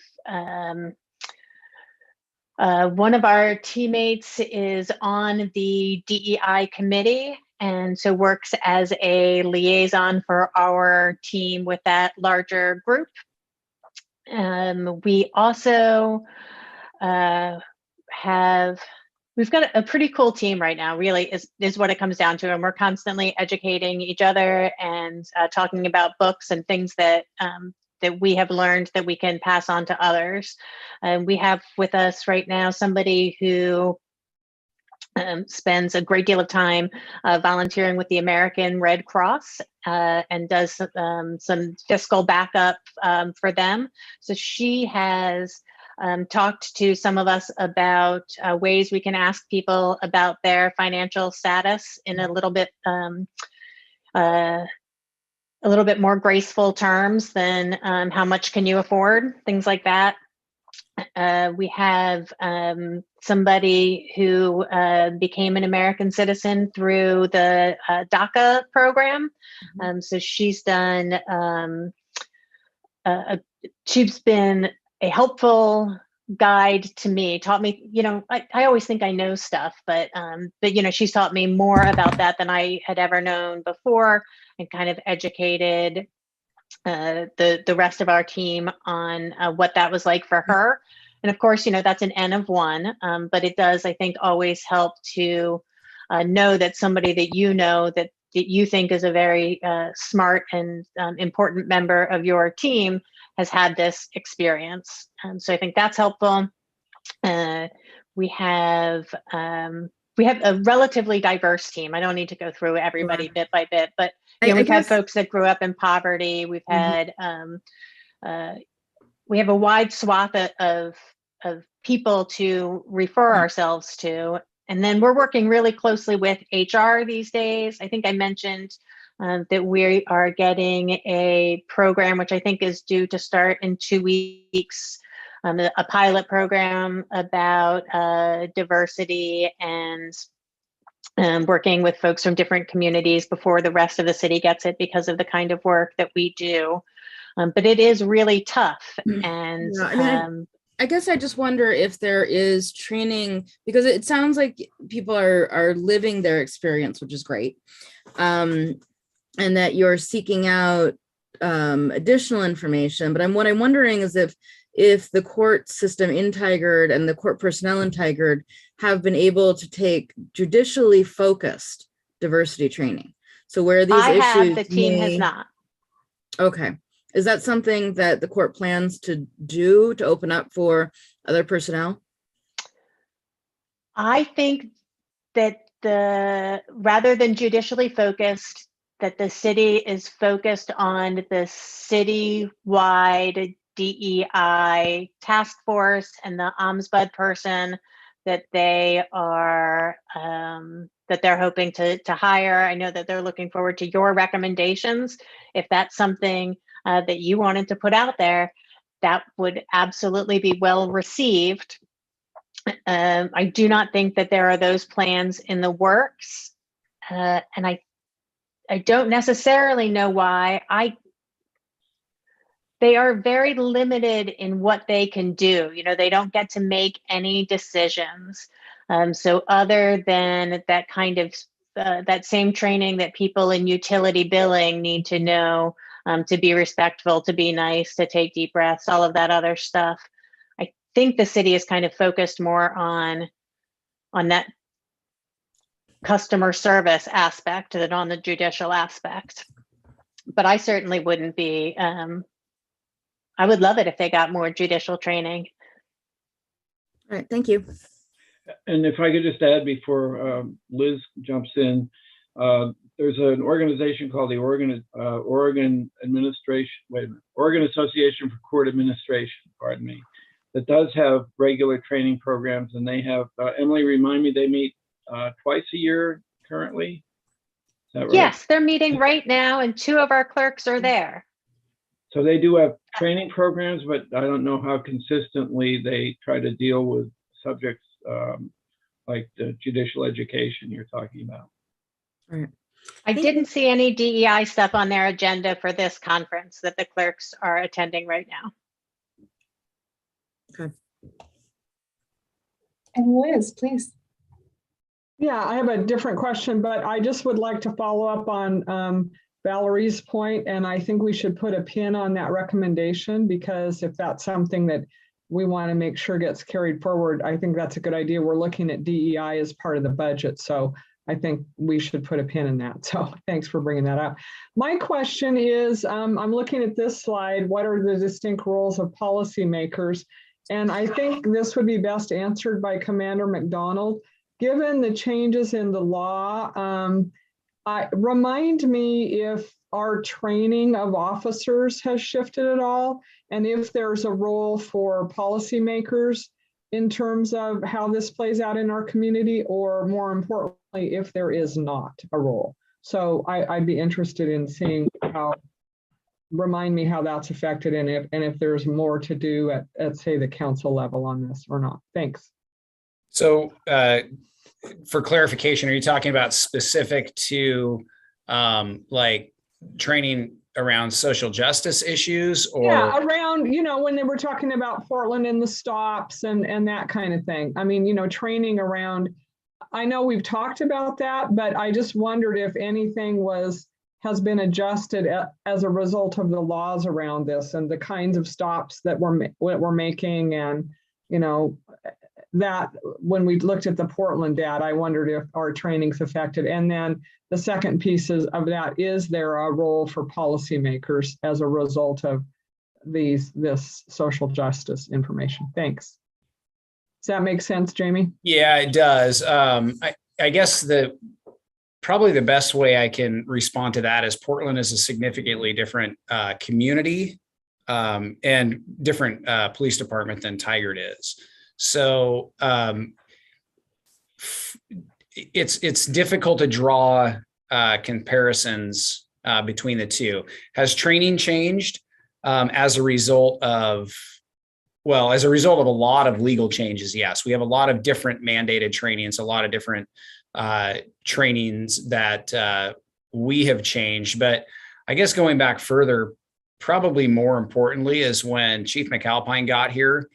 one of our teammates is on the DEI committee, and so works as a liaison for our team with that larger group. We also we've got a pretty cool team right now, really is what it comes down to. And we're constantly educating each other and talking about books and things that that we have learned that we can pass on to others. We have with us right now somebody who spends a great deal of time volunteering with the American Red Cross and does some fiscal backup for them. So she has talked to some of us about ways we can ask people about their financial status in a little bit more graceful terms than how much can you afford, things like that. We have somebody who became an American citizen through the DACA program. So she's done, she's been a helpful guide to me, taught me, I always think I know stuff, but she's taught me more about that than I had ever known before, and kind of educated the rest of our team on what that was like for her. And of course, that's an N of one, but it does, I think, always help to know that somebody that you think is a very smart and important member of your team has had this experience. So I think that's helpful. We have a relatively diverse team. I don't need to go through everybody bit by bit, but we've had folks that grew up in poverty. We've had we have a wide swath of people to refer ourselves to. And then we're working really closely with HR these days. I think I mentioned that we are getting a program, which I think is due to start in 2 weeks, a pilot program about diversity and working with folks from different communities before the rest of the city gets it, because of the kind of work that we do. But it is really tough. And I guess I just wonder if there is training, because it sounds like people are living their experience, which is great. And that you're seeking out additional information. But what I'm wondering is if the court system in Tigard and the court personnel in Tigard have been able to take judicially focused diversity training. So where these issues, the team has not. Okay. Is that something that the court plans to do, to open up for other personnel? I think that rather than judicially focused, that the city is focused on the citywide DEI task force and the ombudsman person that they are that they're hoping to hire. I know that they're looking forward to your recommendations. If that's something that you wanted to put out there, that would absolutely be well received. I do not think that there are those plans in the works, and I don't necessarily know why. They are very limited in what they can do. They don't get to make any decisions. So other than that kind of that same training that people in utility billing need to know, to be respectful, to be nice, to take deep breaths, all of that other stuff, I think the city is kind of focused more on that customer service aspect than on the judicial aspect. But I certainly wouldn't be, I would love it if they got more judicial training. All right, thank you. And if I could just add before Liz jumps in, there's an organization called the Oregon Association for Court Administration, pardon me, that does have regular training programs, and they have, Emily, remind me, they meet twice a year currently? Is that right? Yes, they're meeting right now and 2 of our clerks are there. So they do have training programs, but I don't know how consistently they try to deal with subjects like the judicial education you're talking about. Right. I didn't see any DEI stuff on their agenda for this conference that the clerks are attending right now. Okay. And Liz, please. Yeah, I have a different question, but I just would like to follow up on Valerie's point, and I think we should put a pin on that recommendation, because if that's something that we want to make sure gets carried forward, I think that's a good idea. We're looking at DEI as part of the budget, so I think we should put a pin in that. So thanks for bringing that up. My question is, I'm looking at this slide, what are the distinct roles of policymakers? And I think this would be best answered by Commander Mcdonald. Given the changes in the law, remind me if our training of officers has shifted at all, and if there's a role for policymakers in terms of how this plays out in our community, or more importantly, if there is not a role. So I'd be interested in seeing remind me how that's affected, and if there's more to do at say the council level on this or not. Thanks. So for clarification, are you talking about specific to like training around social justice issues, or? Yeah, around, when they were talking about Portland and the stops and that kind of thing. I mean, training around, I know we've talked about that, but I just wondered if anything has been adjusted as a result of the laws around this and the kinds of stops that we're making. And, that when we looked at the Portland data, I wondered if our training's affected. And then the second piece of that, is there a role for policymakers as a result of this social justice information? Thanks. Does that make sense, Jamie? Yeah, it does. I guess probably the best way I can respond to that is Portland is a significantly different community and different police department than Tigard is. So it's difficult to draw comparisons between the two. Has training changed as a result of a lot of legal changes? Yes, we have a lot of different mandated trainings, a lot of different trainings that we have changed. But I guess going back further, probably more importantly, is when Chief McAlpine got here,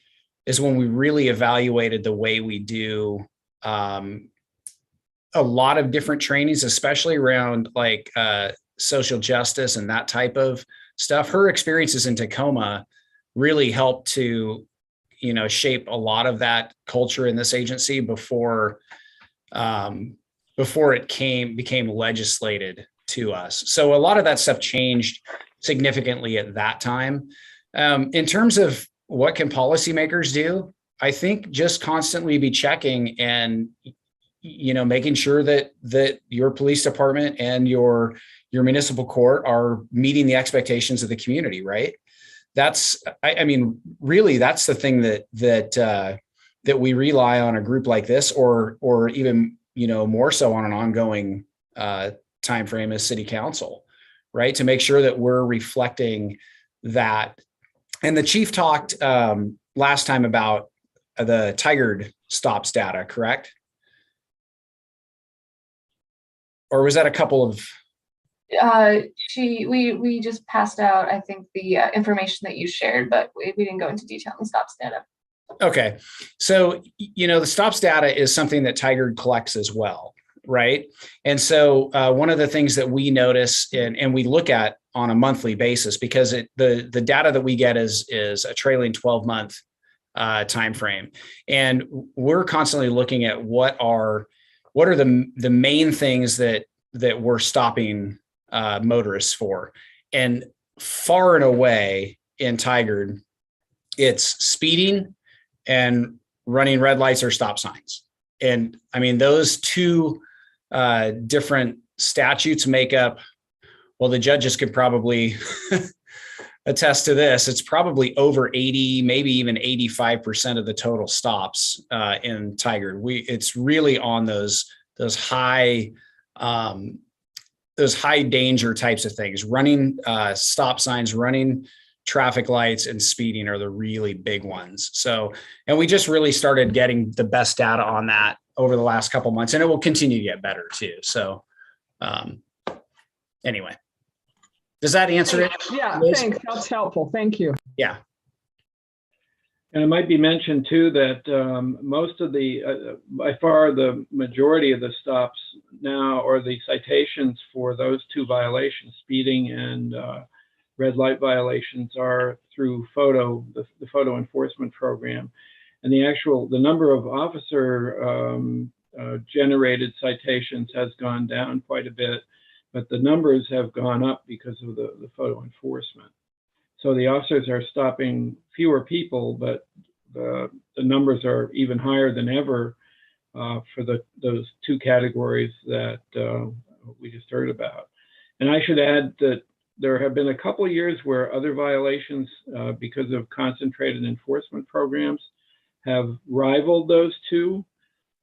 is when we really evaluated the way we do a lot of different trainings, especially around like social justice and that type of stuff. Her experiences in Tacoma really helped to, shape a lot of that culture in this agency before it became legislated to us. So a lot of that stuff changed significantly at that time. In terms of what can policymakers do, I think just constantly be checking and making sure that your police department and your municipal court are meeting the expectations of the community, right? Really, that's the thing that we rely on a group like this, or even more so on an ongoing time frame as city council, right? To make sure that we're reflecting that. And the chief talked last time about the Tigard stops data, correct? Or was that a couple of? We just passed out, I think, the information that you shared, but we didn't go into detail on the stops data. Okay, so the stops data is something that Tigard collects as well, right? And so one of the things that we notice and we look at on a monthly basis, because the data that we get is a trailing 12-month time frame, and we're constantly looking at what are the main things that we're stopping motorists for. And far and away in Tigard, it's speeding and running red lights or stop signs. And I mean, those two different statutes make up, well, the judges could probably attest to this. It's probably over 80, maybe even 85% of the total stops in Tigard. It's really on those high danger types of things. Running stop signs, running traffic lights, and speeding are the really big ones. So, and we just really started getting the best data on that over the last couple months, and it will continue to get better too. So, anyway, does that answer it? Yeah, Liz? thanks. That's helpful. Thank you. Yeah. And it might be mentioned too that most of the, by far the majority of the stops now, or the citations for those two violations, speeding and red light violations, are through the photo enforcement program. And the number of officer generated citations has gone down quite a bit, but the numbers have gone up because of the photo enforcement. So the officers are stopping fewer people, but the numbers are even higher than ever for those two categories that we just heard about. And I should add that there have been a couple of years where other violations, because of concentrated enforcement programs, have rivaled those two.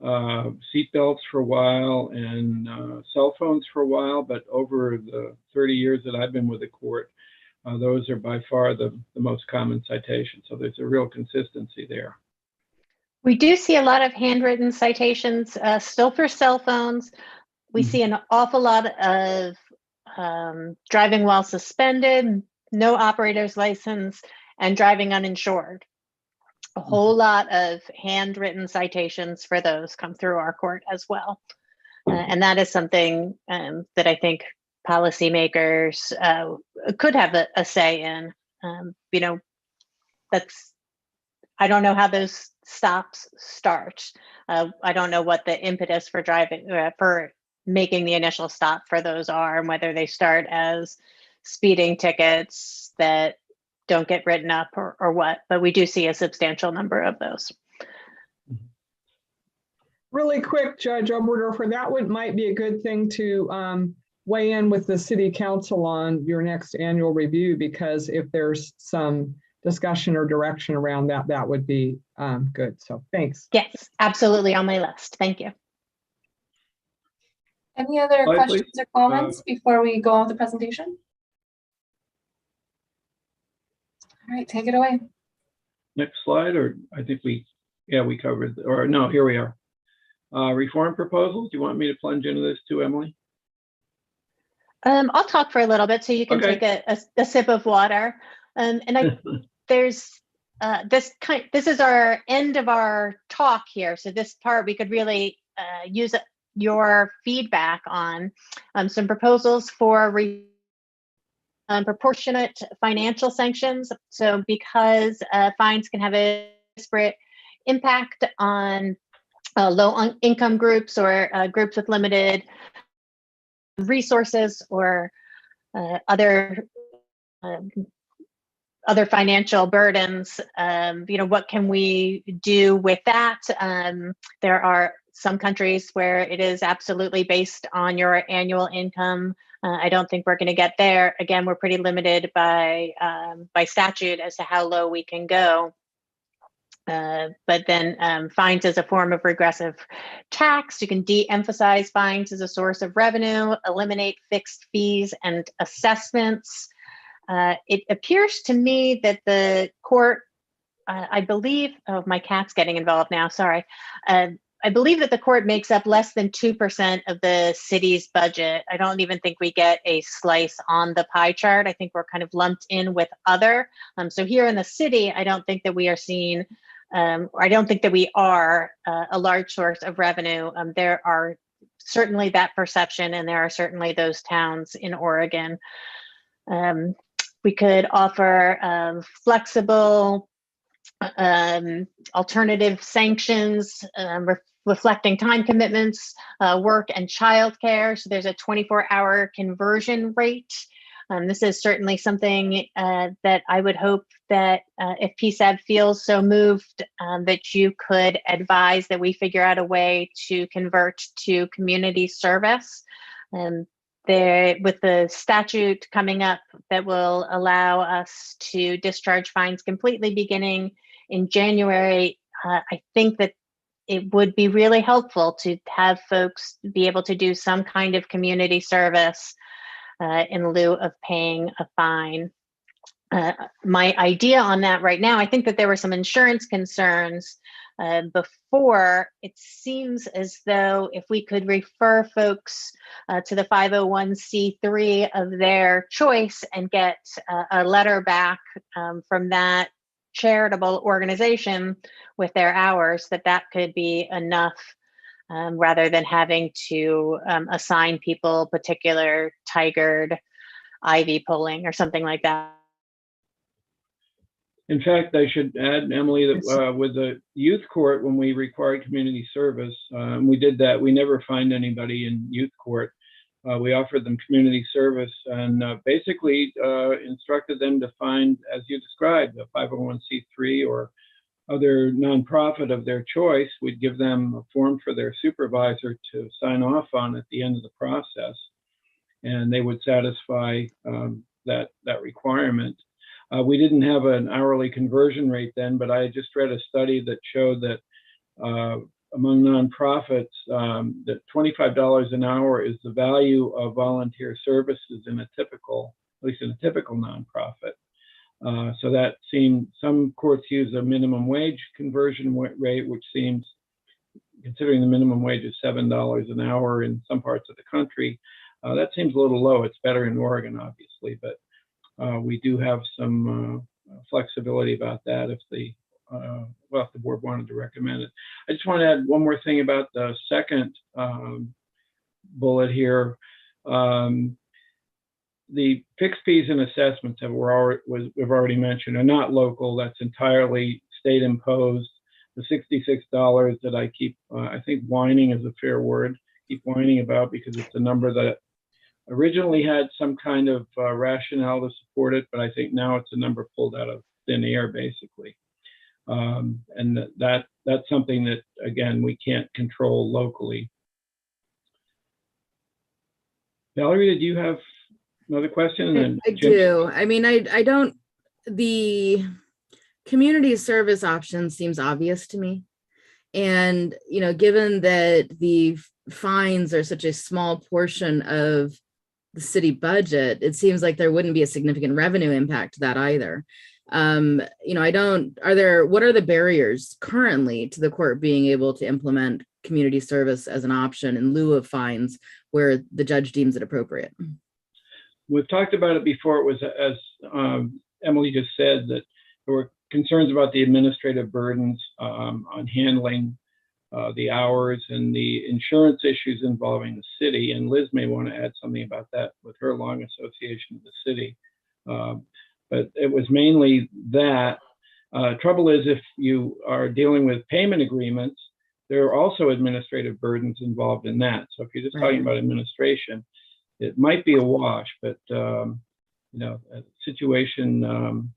Seatbelts for a while and cell phones for a while, but over the 30 years that I've been with the court, those are by far the most common citations. So there's a real consistency there. We do see a lot of handwritten citations still for cell phones. We see an awful lot of driving while suspended, no operator's license, and driving uninsured. A whole lot of handwritten citations for those come through our court as well. And that is something that I think policymakers could have a say in. You know, I don't know how those stops start. I don't know what the impetus for for making the initial stop for those are, and whether they start as speeding tickets that don't get written up or what, but we do see a substantial number of those. Really quick, Judge Oberdorfer, that might be a good thing to weigh in with the city council on your next annual review, because if there's some discussion or direction around that, that would be good. So thanks. Yes, absolutely on my list. Thank you. Any other Slide, questions please. or comments before we go on with the presentation? All right, take it away. Next slide, or I think we covered, or no, here we are. Reform proposals. Do you want me to plunge into this too, Emily? I'll talk for a little bit so you can take a sip of water. And there's this is our end of our talk here. So this part we could really use your feedback on some proposals for proportionate financial sanctions. So because fines can have a disparate impact on low income groups or groups with limited resources or other financial burdens, you know, what can we do with that? There are some countries where it is absolutely based on your annual income. I don't think we're going to get there. Again, we're pretty limited by statute as to how low we can go. But then fines as a form of regressive tax. You can de-emphasize fines as a source of revenue, eliminate fixed fees and assessments. It appears to me that the court, I believe, oh, my cat's getting involved now, sorry. I believe that the court makes up less than 2% of the city's budget. I don't even think we get a slice on the pie chart. I think we're kind of lumped in with other. So here in the city, I don't think that we are seen, or I don't think that we are a large source of revenue. There are certainly that perception, and there are certainly those towns in Oregon. We could offer flexible alternative sanctions, reflecting time commitments, work and childcare. So there's a 24-hour conversion rate. This is certainly something that I would hope that if PSAB feels so moved, that you could advise that we figure out a way to convert to community service. With the statute coming up that will allow us to discharge fines completely beginning in January, I think that it would be really helpful to have folks be able to do some kind of community service in lieu of paying a fine. My idea on that right now, I think that there were some insurance concerns before. It seems as though if we could refer folks to the 501c3 of their choice and get a letter back from that charitable organization with their hours, that could be enough rather than having to assign people particular Tigard IV pulling or something like that. In fact, I should add, Emily, that with the youth court, when we required community service, we did that. We never fined anybody in youth court. We offered them community service and basically instructed them to find, as you described, a 501c3 or other nonprofit of their choice. We'd give them a form for their supervisor to sign off on at the end of the process, and they would satisfy that requirement. We didn't have an hourly conversion rate then, but I just read a study that showed that among nonprofits, that $25 an hour is the value of volunteer services in at least in a typical nonprofit. So that seemed, some courts use a minimum wage conversion rate, which seems, considering the minimum wage is $7 an hour in some parts of the country, that seems a little low. It's better in Oregon, obviously, but we do have some flexibility about that if the board wanted to recommend it. I just want to add one more thing about the second bullet here. The fixed fees and assessments we've already mentioned are not local. That's entirely state imposed. The $66 that I keep, I think whining is a fair word, keep whining about, because it's a number that originally had some kind of rationale to support it, but I think now it's a number pulled out of thin air, basically. And that's something that, again, we can't control locally. Valerie, did you have another question? And then I do. I mean, I don't, the community service option seems obvious to me. And, you know, given that the fines are such a small portion of the city budget, it seems like there wouldn't be a significant revenue impact to that either. You know, what are the barriers currently to the court being able to implement community service as an option in lieu of fines where the judge deems it appropriate? We've talked about it before. It was, as Emily just said, that there were concerns about the administrative burdens on handling the hours and the insurance issues involving the city. And Liz may want to add something about that with her long association with the city. But it was mainly that. Trouble is, if you are dealing with payment agreements, there are also administrative burdens involved in that. So if you're just talking about administration, it might be a wash, but you know, the situation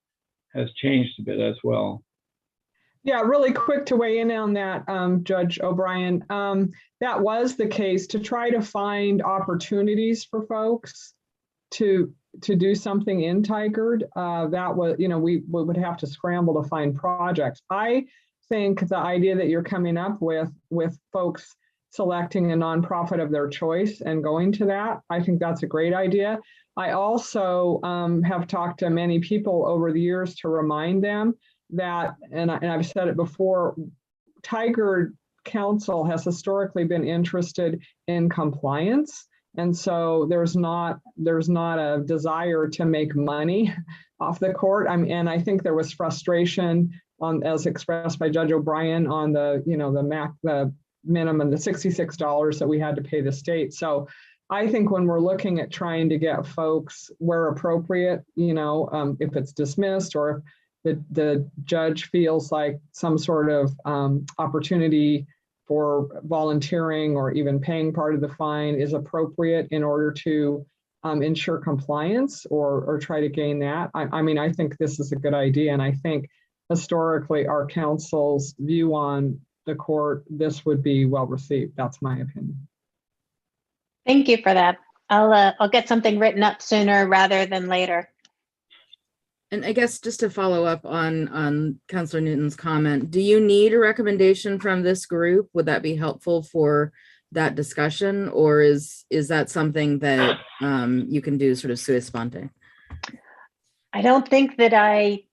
has changed a bit as well. Yeah, really quick to weigh in on that, Judge O'Brien. That was the case, to try to find opportunities for folks to do something in Tigard. That was, you know, we would have to scramble to find projects. I think the idea that you're coming up with folks selecting a nonprofit of their choice and going to that, I think that's a great idea. I also have talked to many people over the years to remind them that, and I've said it before, Tigard Council has historically been interested in compliance. And so there's not a desire to make money off the court. And I think there was frustration as expressed by Judge O'Brien on the minimum, the $66 that we had to pay the state. So I think when we're looking at trying to get folks where appropriate, you know, if it's dismissed or if the judge feels like some sort of opportunity for volunteering or even paying part of the fine is appropriate in order to ensure compliance or try to gain that. I mean, I think this is a good idea. And I think historically our council's view on the court, this would be well received. That's my opinion. Thank you for that. I'll get something written up sooner rather than later. And I guess just to follow up on Councilor Newton's comment, do you need a recommendation from this group? Would that be helpful for that discussion, or is that something that you can do sort of sua sponte? I don't think that I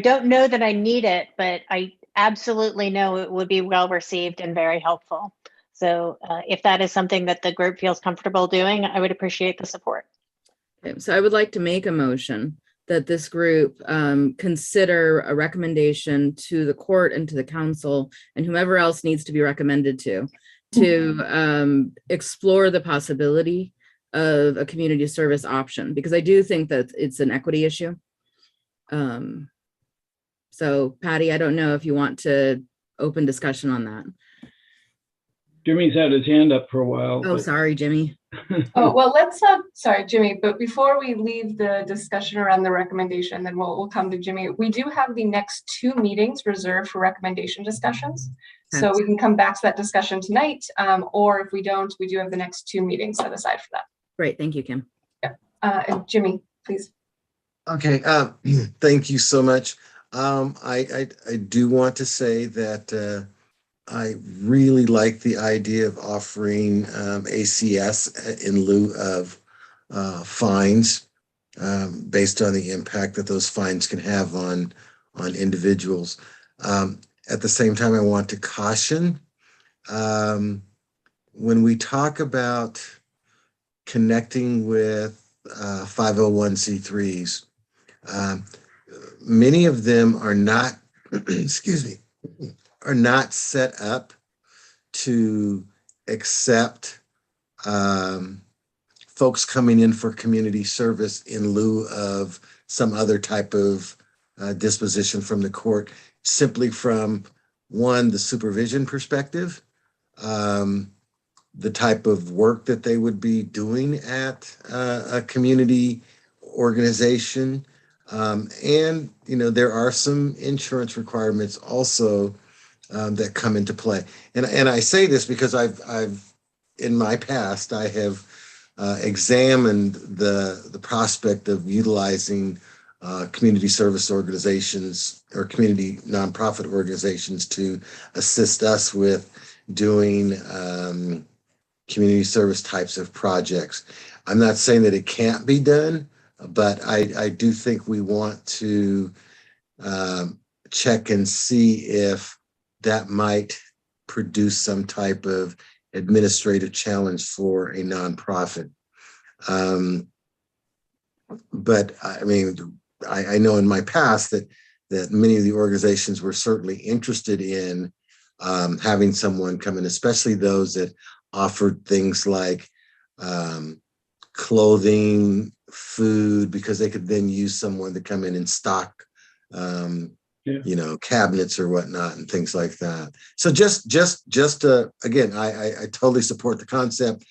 don't know that I need it, but I absolutely know it would be well received and very helpful. So if that is something that the group feels comfortable doing, I would appreciate the support. Okay, so I would like to make a motion that this group consider a recommendation to the court and to the council and whomever else needs to be recommended to explore the possibility of a community service option, because I do think that it's an equity issue. So Patty, I don't know if you want to open discussion on that. Jimmy's had his hand up for a while. Oh, but- sorry, Jimmy. Oh, well, let's, sorry, Jimmy, but before we leave the discussion around the recommendation, then we'll come to Jimmy. We do have the next 2 meetings reserved for recommendation discussions. So we can come back to that discussion tonight, or if we don't, we do have the next 2 meetings set aside for that. Great, thank you, Kim. And Jimmy, please. Okay, thank you so much. I do want to say that I really like the idea of offering ACS in lieu of fines based on the impact that those fines can have on individuals. At the same time, I want to caution when we talk about connecting with 501c3s, many of them are not, excuse me, are not set up to accept folks coming in for community service in lieu of some other type of disposition from the court, simply from one, the supervision perspective, the type of work that they would be doing at a community organization. And, you know, there are some insurance requirements also that come into play. And I say this because I've in my past, I have examined the prospect of utilizing community service organizations or community nonprofit organizations to assist us with doing community service types of projects. I'm not saying that it can't be done, but I do think we want to check and see if that might produce some type of administrative challenge for a nonprofit. But I mean, I know in my past that many of the organizations were certainly interested in having someone come in, especially those that offered things like clothing, food, because they could then use someone to come in and stock you know, cabinets or whatnot and things like that. So just again, I totally support the concept.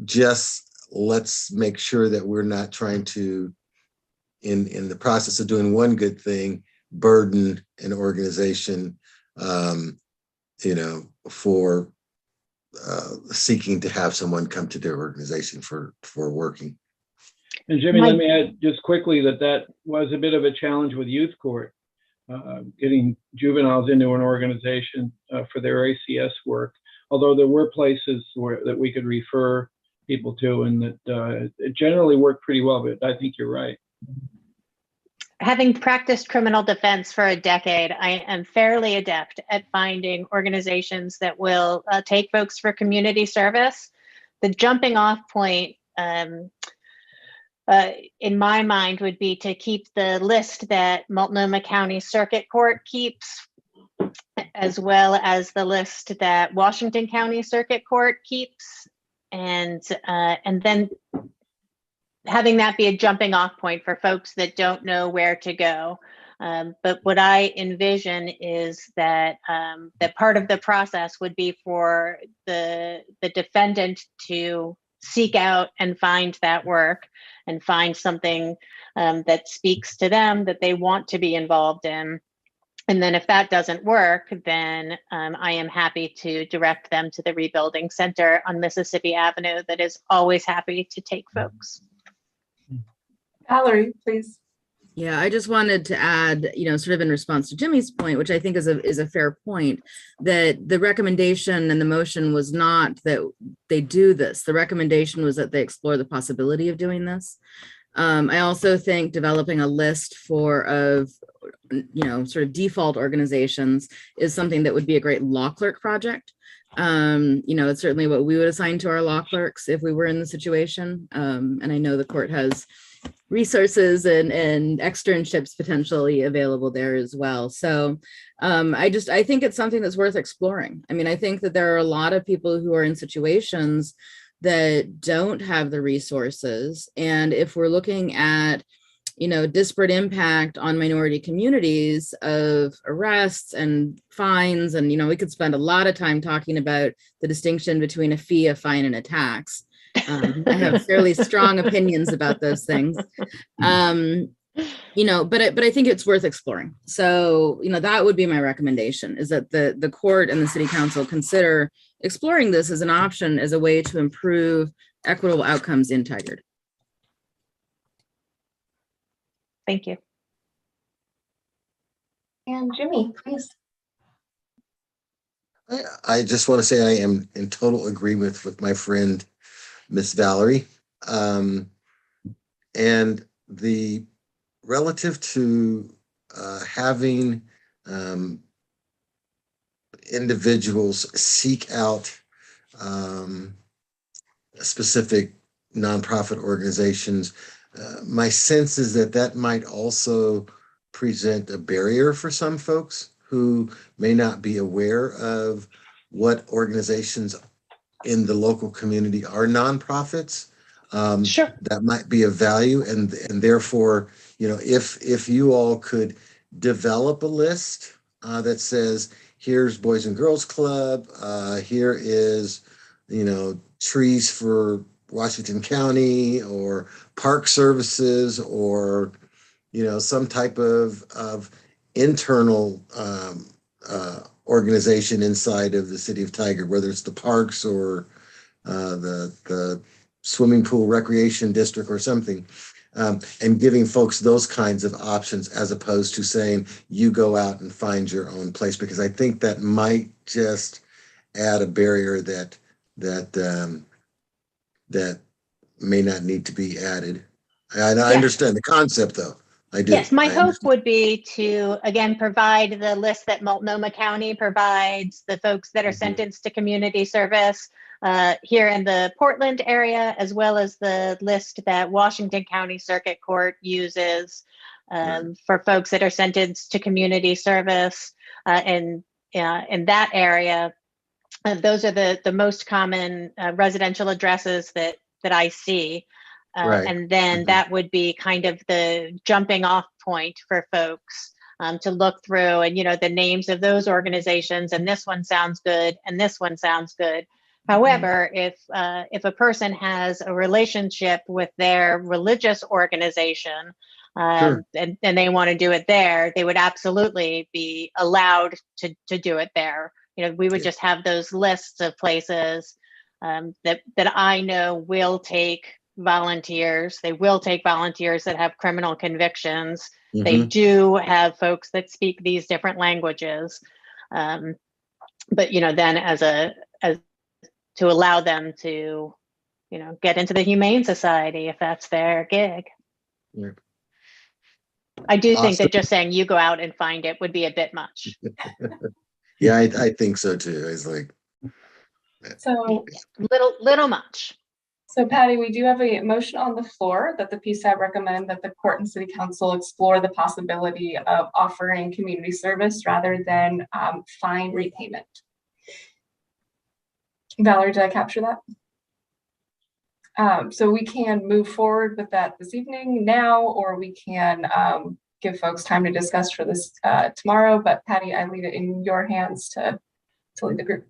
Just let's make sure that we're not trying to, in the process of doing one good thing, burden an organization, you know, for seeking to have someone come to their organization for working. And Jimmy, let me add just quickly that was a bit of a challenge with youth court, getting juveniles into an organization for their ACS work, although there were places that we could refer people to, and that it generally worked pretty well, but I think you're right. Having practiced criminal defense for a decade, I am fairly adept at finding organizations that will take folks for community service. The jumping off point in my mind would be to keep the list that Multnomah County Circuit Court keeps, as well as the list that Washington County Circuit Court keeps, and then having that be a jumping off point for folks that don't know where to go. But what I envision is that that part of the process would be for the defendant to seek out and find that work and find something that speaks to them that they want to be involved in. And then if that doesn't work, then I am happy to direct them to the Rebuilding Center on Mississippi Avenue that is always happy to take folks. Valerie, please. Yeah, I just wanted to add, sort of in response to Jimmy's point, which I think is a fair point, that the recommendation and the motion was not that they do this. The recommendation was that they explore the possibility of doing this. I also think developing a list of sort of default organizations is something that would be a great law clerk project. It's certainly what we would assign to our law clerks if we were in the situation. And I know the court has resources and externships potentially available there as well. So I think it's something that's worth exploring. I mean, I think that there are a lot of people who are in situations that don't have the resources. And if we're looking at, disparate impact on minority communities of arrests and fines, and, we could spend a lot of time talking about the distinction between a fee, a fine, and a tax. I have fairly strong opinions about those things. But I think it's worth exploring. So, that would be my recommendation, is that the court and the city council consider exploring this as an option, as a way to improve equitable outcomes in Tigard. Thank you. And Jimmy, please. I just want to say I am in total agreement with my friend, Miss Valerie. And the relative to having individuals seek out specific nonprofit organizations, my sense is that might also present a barrier for some folks who may not be aware of what organizations in the local community are nonprofits. Sure. That might be of value, and therefore, if you all could develop a list that says, here's Boys and Girls Club, here is, Trees for Washington County, or Park Services, or, some type of internal organization inside of the city of Tigard, whether it's the parks or the swimming pool recreation district or something, and giving folks those kinds of options, as opposed to saying you go out and find your own place, because I think that might just add a barrier that may not need to be added. I understand the concept, though. I do. Yes, my I hope understand. would be to, again, provide the list that Multnomah County provides, the folks that are sentenced to community service here in the Portland area, as well as the list that Washington County Circuit Court uses for folks that are sentenced to community service in that area. Those are the most common residential addresses that I see. Right. And then that would be kind of the jumping off point for folks to look through, and, the names of those organizations, and this one sounds good, and this one sounds good. However, if a person has a relationship with their religious organization, Sure. and they want to do it there, they would absolutely be allowed to do it there. We would just have those lists of places that I know will take volunteers. They will take volunteers that have criminal convictions. They do have folks that speak these different languages. But, then as to allow them to, get into the Humane Society if that's their gig. Yeah. I do think Awesome. that just saying you go out and find it would be a bit much. Yeah, I think so too. It's like, So Little much. So Patty, we do have a motion on the floor that the PSAB recommend that the court and city council explore the possibility of offering community service rather than fine repayment. Valerie, did I capture that? So we can move forward with that this evening now, or we can give folks time to discuss for this tomorrow. But Patty, I leave it in your hands to lead the group.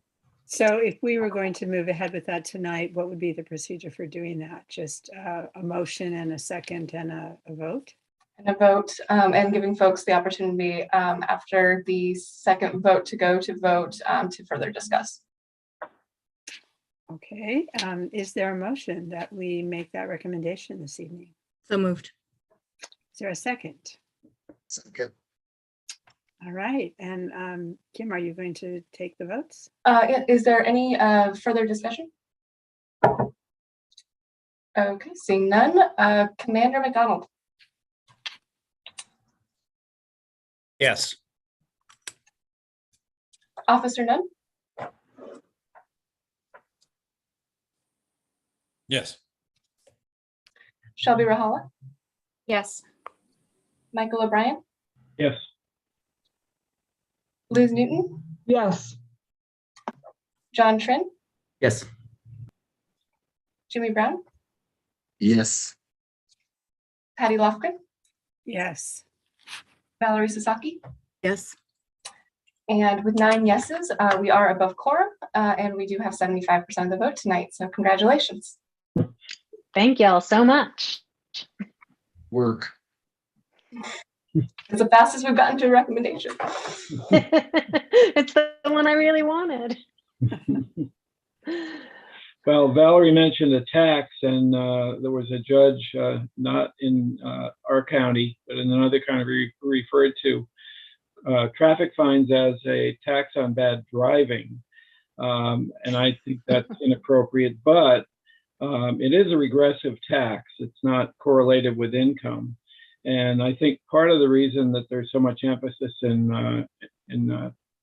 So if we were going to move ahead with that tonight, what would be the procedure for doing that? Just a motion and a second and a vote? and a vote, and giving folks the opportunity after the second vote to go to vote to further discuss. Okay, is there a motion that we make that recommendation this evening? So moved. Is there a second? Second. All right, and Kim, are you going to take the votes? Is there any further discussion? Okay, seeing none. Commander Mcdonald. Yes. Officer Nunn. Yes. Shelby Rahala. Yes. Michael O'Brien. Yes. Liz Newton. Yes. John Trin. Yes. Jimmy Brown. Yes. Patty Lofgren. Yes. Valerie Sasaki. Yes. And with 9 yeses, we are above quorum, and we do have 75% of the vote tonight. So congratulations. Thank y'all so much. Work. It's the fastest we've gotten to a recommendation. It's the one I really wanted. Well, Valerie mentioned a tax, and there was a judge, not in our county, but in another county, referred to traffic fines as a tax on bad driving. And I think that's inappropriate, but it is a regressive tax. It's not correlated with income. And I think part of the reason that there's so much emphasis in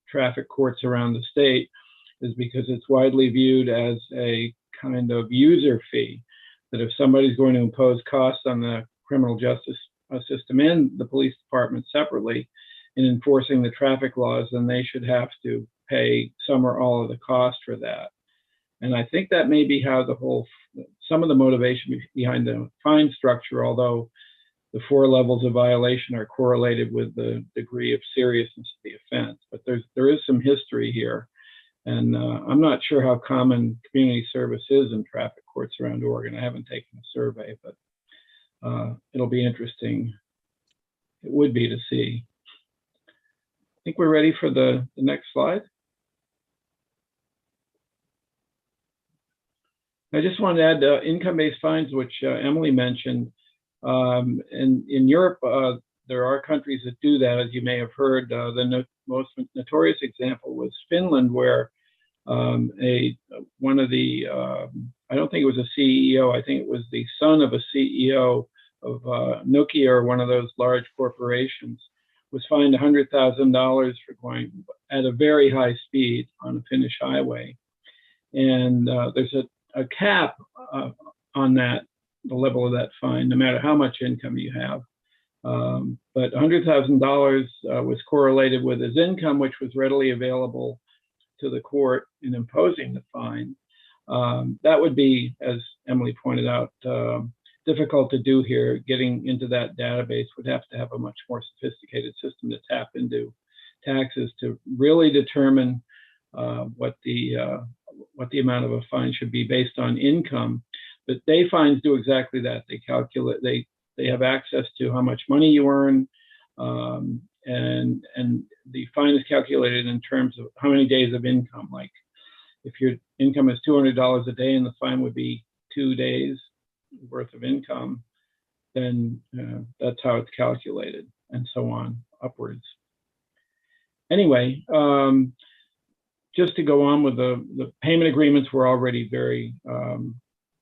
traffic courts around the state is because it's widely viewed as a kind of user fee, that if somebody's going to impose costs on the criminal justice system and the police department separately in enforcing the traffic laws, then they should have to pay some or all of the cost for that. And I think that may be how some of the motivation behind the fine structure, although the 4 levels of violation are correlated with the degree of seriousness of the offense. But there is some history here. And I'm not sure how common community service is in traffic courts around Oregon. I haven't taken a survey, but it'll be interesting. It would be to see. I think we're ready for the next slide. I just wanted to add income-based fines, which Emily mentioned. In Europe, there are countries that do that, as you may have heard. The most notorious example was Finland, where one of the, I don't think it was a CEO, I think it was the son of a CEO of Nokia, or one of those large corporations, was fined $100,000 for going at a very high speed on a Finnish highway. And there's a cap on that, the level of that fine, no matter how much income you have. But $100,000 was correlated with his income, which was readily available to the court in imposing the fine. That would be, as Emily pointed out, difficult to do here. Getting into that database would have to have a much more sophisticated system to tap into taxes to really determine what the amount of a fine should be based on income. But day fines do exactly that. They calculate, they have access to how much money you earn, and the fine is calculated in terms of how many days of income. Like if your income is $200 a day and the fine would be 2 days worth of income, then that's how it's calculated, and so on upwards. Anyway, just to go on with the payment agreements, we're already very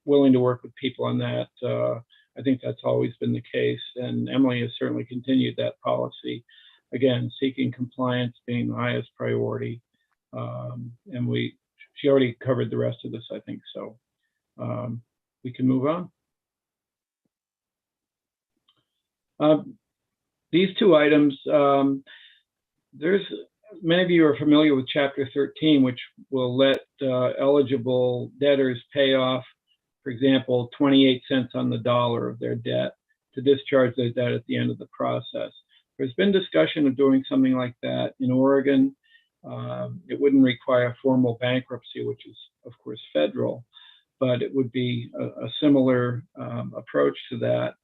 willing to work with people on that. I think that's always been the case, and Emily has certainly continued that policy. Again, seeking compliance being the highest priority, and she already covered the rest of this, I think, so we can move on. These 2 items, many of you are familiar with Chapter 13, which will let eligible debtors pay off, for example, 28 cents on the dollar of their debt to discharge their debt at the end of the process. There's been discussion of doing something like that in Oregon. It wouldn't require formal bankruptcy, which is, of course, federal, but it would be a similar approach to that.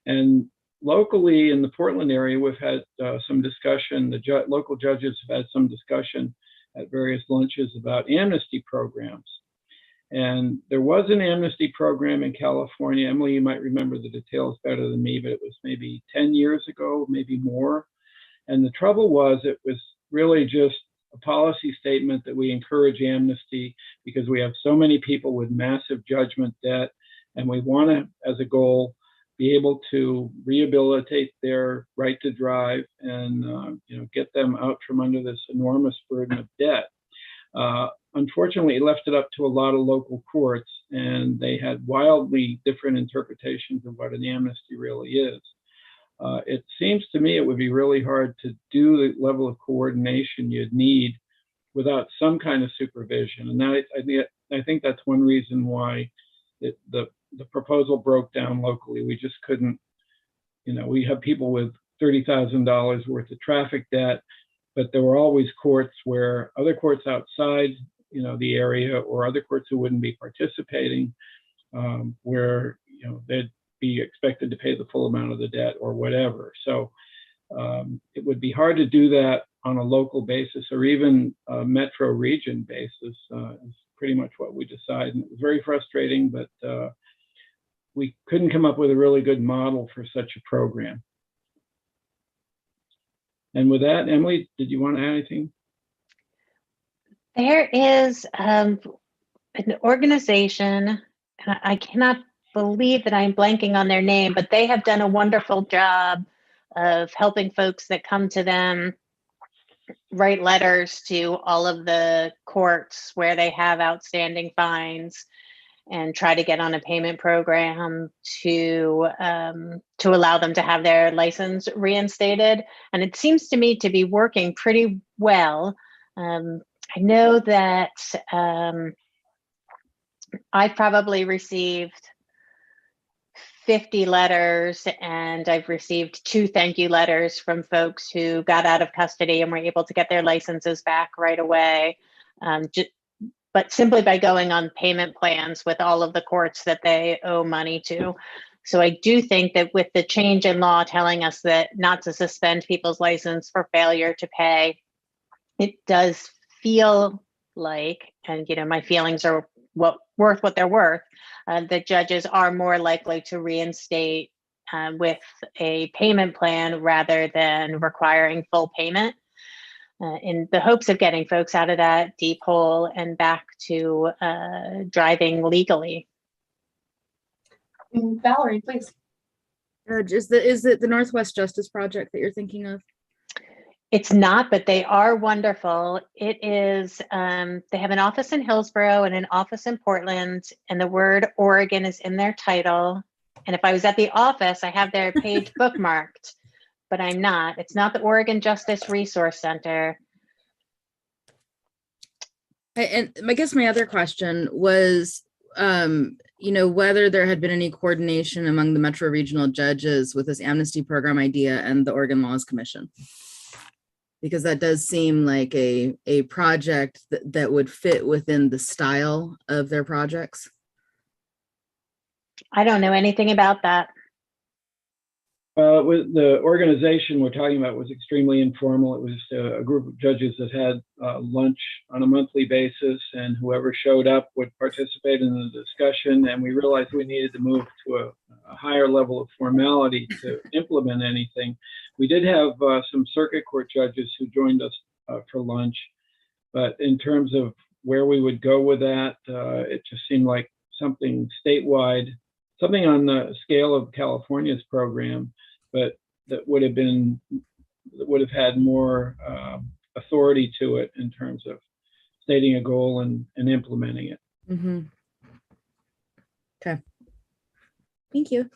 And locally in the Portland area, we've had some discussion. The local judges have had some discussion at various lunches about amnesty programs. And there was an amnesty program in California. Emily, you might remember the details better than me, but it was maybe 10 years ago, maybe more. And the trouble was, it was really just a policy statement that we encourage amnesty because we have so many people with massive judgment debt, and we want to, as a goal, be able to rehabilitate their right to drive and get them out from under this enormous burden of debt. Unfortunately, it left it up to a lot of local courts, and they had wildly different interpretations of what an amnesty really is. It seems to me it would be really hard to do the level of coordination you'd need without some kind of supervision. And that, I think that's one reason why the proposal broke down locally. We just couldn't, we have people with $30,000 worth of traffic debt, but there were always courts where other courts outside, the area, or other courts who wouldn't be participating, where, they'd be expected to pay the full amount of the debt or whatever. So it would be hard to do that on a local basis or even a metro region basis, is pretty much what we decided. And it was very frustrating, but we couldn't come up with a really good model for such a program. And with that, Emily, did you want to add anything? There is an organization, I cannot believe that I'm blanking on their name, but they have done a wonderful job of helping folks that come to them write letters to all of the courts where they have outstanding fines and try to get on a payment program to allow them to have their license reinstated. And it seems to me to be working pretty well. I know that I've probably received 50 letters, and I've received 2 thank you letters from folks who got out of custody and were able to get their licenses back right away. But simply by going on payment plans with all of the courts that they owe money to. So I do think that with the change in law telling us that not to suspend people's license for failure to pay, it does feel like, and my feelings are worth what they're worth, that judges are more likely to reinstate with a payment plan rather than requiring full payment, in the hopes of getting folks out of that deep hole and back to driving legally. Valerie, please. Is it the Northwest Justice Project that you're thinking of? It's not, but they are wonderful. It is, they have an office in Hillsborough and an office in Portland, and the word Oregon is in their title. And if I was at the office, I have their page bookmarked, but I'm not. It's not the Oregon Justice Resource Center. And I guess my other question was, whether there had been any coordination among the Metro Regional judges with this amnesty program idea and the Oregon Laws Commission. Because that does seem like a project that would fit within the style of their projects. I don't know anything about that. With the organization we're talking about was extremely informal. It was a group of judges that had lunch on a monthly basis, and whoever showed up would participate in the discussion. And we realized we needed to move to a higher level of formality to implement anything. We did have some circuit court judges who joined us for lunch, but in terms of where we would go with that, it just seemed like something statewide, something on the scale of California's program, but that would have had more authority to it in terms of stating a goal and implementing it. Mm-hmm. Okay. Thank you.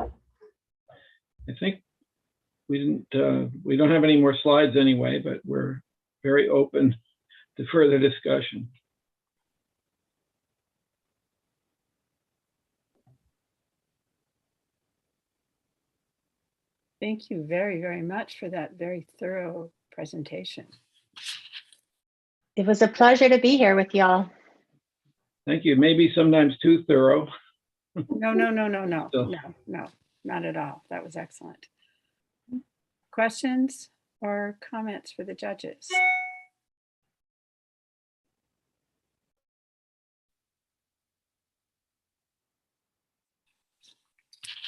I think we don't have any more slides anyway, but we're very open to further discussion. Thank you very, very much for that very thorough presentation. It was a pleasure to be here with y'all. Thank you. Maybe sometimes too thorough. No. So- No. not at all. That was excellent. Questions or comments for the judges?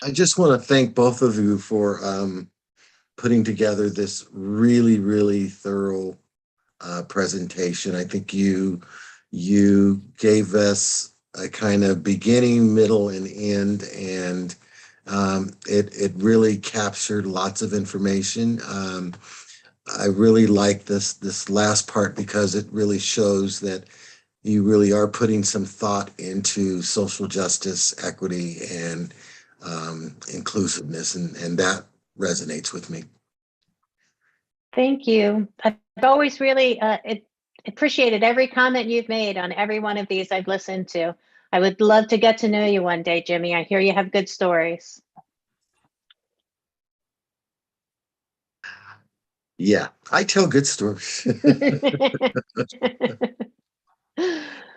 I just want to thank both of you for putting together this really, really thorough presentation. I think you gave us a kind of beginning, middle, and end, and it really captured lots of information. I really like this last part because it really shows that you really are putting some thought into social justice, equity, and inclusiveness, and that resonates with me. Thank you. I've always really appreciated every comment you've made on every one of these I've listened to. I would love to get to know you one day, Jimmy. I hear you have good stories. Yeah, I tell good stories.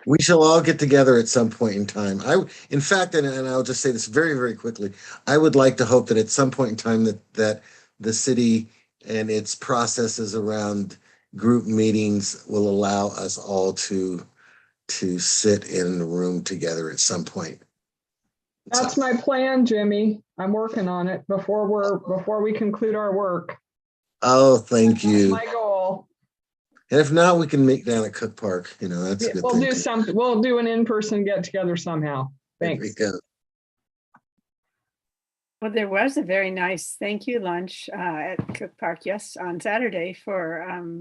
We shall all get together at some point in time. In fact, and I'll just say this very, very quickly, I would like to hope that at some point in time that the city and its processes around group meetings will allow us all to sit in the room together at some point. That's my plan, Jimmy. I'm working on it before we conclude our work. Oh, thank you. That's my goal. And if not, we can meet down at Cook Park. You know, that's a good We'll thing. do something. We'll do an in-person get together somehow. Thanks. There we go. Well, there was a very nice thank you lunch at Cook Park, on Saturday for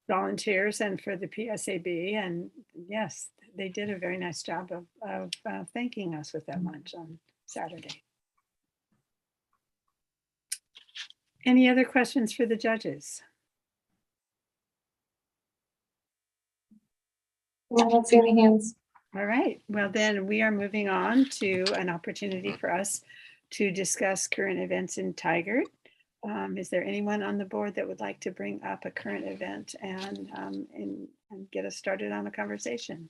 volunteers and for the PSAB. And yes, they did a very nice job of thanking us with that lunch on Saturday. Any other questions for the judges? I don't see any hands. All right, well then we are moving on to an opportunity for us to discuss current events in Tigard. Is there anyone on the board that would like to bring up a current event and get us started on a conversation?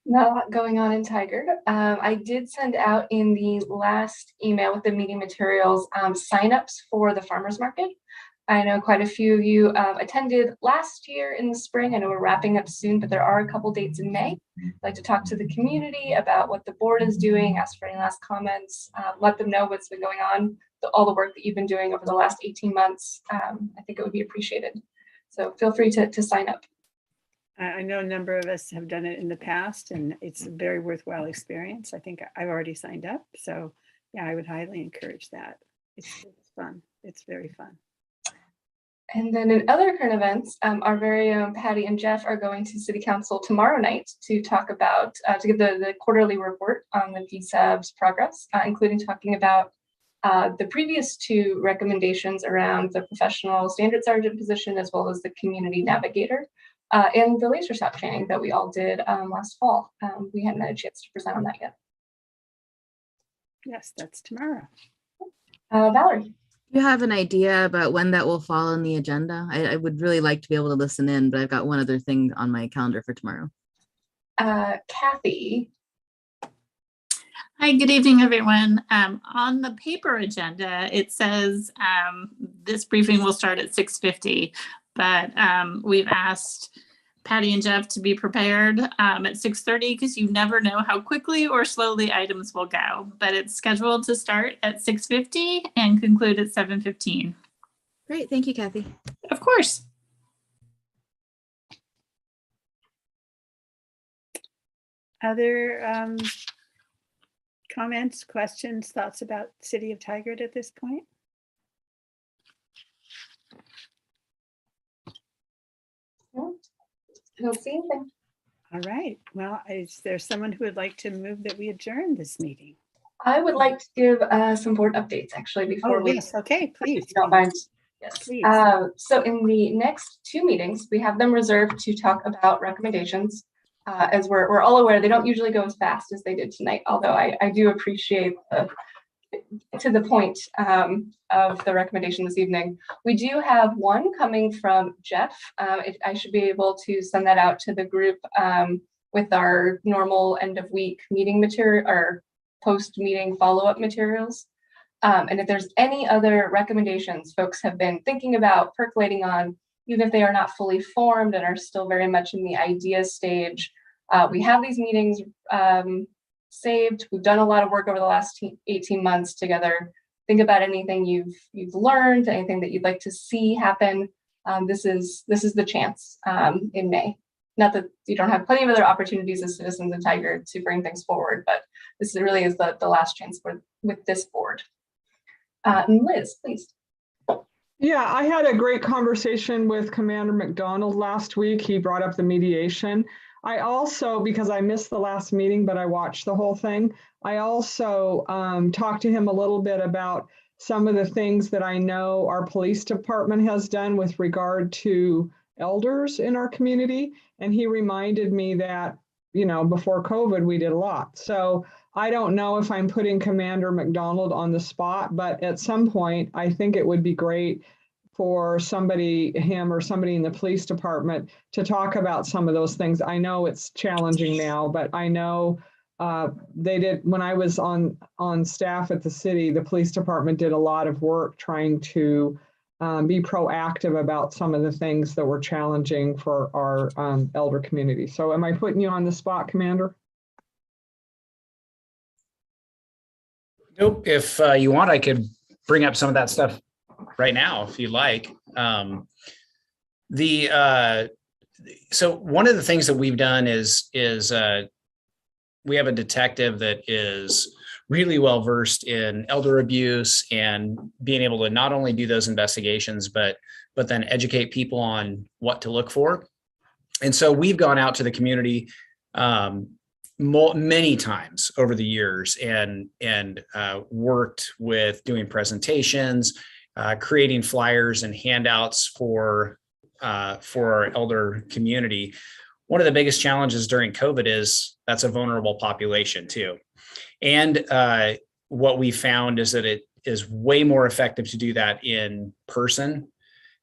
Not a lot going on in Tigard. I did send out in the last email with the meeting materials signups for the farmers market. I know quite a few of you attended last year in the spring. I know we're wrapping up soon, but there are a couple dates in May. I'd like to talk to the community about what the board is doing, ask for any last comments, let them know what's been going on, all the work that you've been doing over the last 18 months. I think it would be appreciated. So feel free to sign up. I know a number of us have done it in the past, and it's a very worthwhile experience. I think I've already signed up. So yeah, I would highly encourage that. It's fun. It's very fun. And then in other current events, our very own Patty and Jeff are going to City Council tomorrow night to talk about, to give the quarterly report on the PSAB's progress, including talking about the previous two recommendations around the professional standard sergeant position, as well as the community navigator. And the laser shop training that we all did last fall. We hadn't had a chance to present on that yet. Yes, that's tomorrow. Valerie. Do you have an idea about when that will fall on the agenda? I would really like to be able to listen in, but I've got one other thing on my calendar for tomorrow. Kathy. Hi, good evening, everyone. On the paper agenda, it says this briefing will start at 6:50, but we've asked Patty and Jeff to be prepared at 6:30 because you never know how quickly or slowly items will go. But it's scheduled to start at 6:50 and conclude at 7:15. Great, thank you, Kathy. Of course. Other comments, questions, thoughts about City of Tigard at this point? I don't see anything. All right. Well, is there someone who would like to move that we adjourn this meeting? I would like to give some board updates actually before we. Yes. Okay, please. If you don't mind. Yes. Please. So in the next two meetings, we have them reserved to talk about recommendations. As we're all aware, they don't usually go as fast as they did tonight, although I do appreciate the to the point of the recommendation this evening. We do have one coming from Jeff. I should be able to send that out to the group with our normal end of week meeting material or post-meeting follow-up materials. And if there's any other recommendations folks have been thinking about, percolating on, even if they are not fully formed and are still very much in the idea stage, we have these meetings saved. We've done a lot of work over the last 18 months together. Think about anything you've learned, anything that you'd like to see happen. This is the chance in May. Not that you don't have plenty of other opportunities as citizens of Tigard to bring things forward, but this really is the last chance with this board. Liz, please. Yeah, I had a great conversation with Commander Mcdonald last week. He brought up the mediation. I also, because I missed the last meeting, but I watched the whole thing, I also talked to him a little bit about some of the things that I know our police department has done with regard to elders in our community. And he reminded me that, before COVID, we did a lot. So I don't know if I'm putting Commander Mcdonald on the spot, but at some point, I think it would be great for him or somebody in the police department to talk about some of those things. I know it's challenging now, but I know they did, when I was on staff at the city, the police department did a lot of work trying to be proactive about some of the things that were challenging for our elder community. So am I putting you on the spot, Commander? Nope. If you want, I could bring up some of that stuff right now, if you like. So one of the things that we've done is we have a detective that is really well versed in elder abuse and being able to not only do those investigations, but then educate people on what to look for. And so we've gone out to the community many times over the years and worked with doing presentations, creating flyers and handouts for our elder community. One of the biggest challenges during COVID is that's a vulnerable population too. And what we found is that it is way more effective to do that in person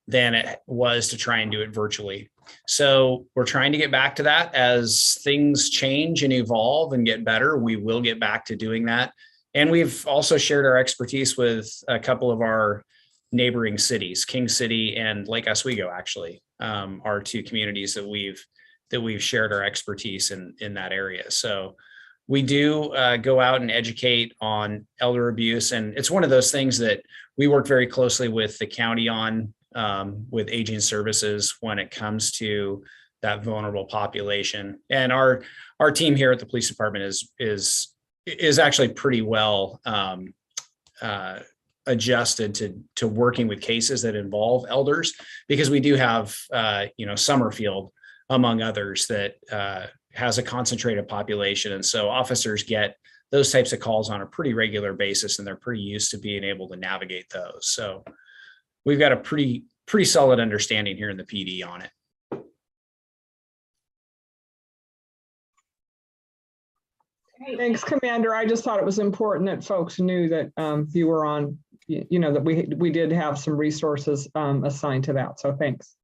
than it was to try and do it virtually. So we're trying to get back to that. As things change and evolve and get better, we will get back to doing that. And we've also shared our expertise with a couple of our neighboring cities, King City and Lake Oswego, actually, are two communities that we've shared our expertise in that area. So we do go out and educate on elder abuse. And it's one of those things that we work very closely with the county on, with aging services when it comes to that vulnerable population. And our team here at the police department is actually pretty well adjusted to working with cases that involve elders, because we do have Summerfield, among others, that has a concentrated population. And so officers get those types of calls on a pretty regular basis, and they're pretty used to being able to navigate those. So we've got a pretty solid understanding here in the PD on it. Thanks, Commander. I just thought it was important that folks knew that you were on, that we did have some resources assigned to that. So thanks.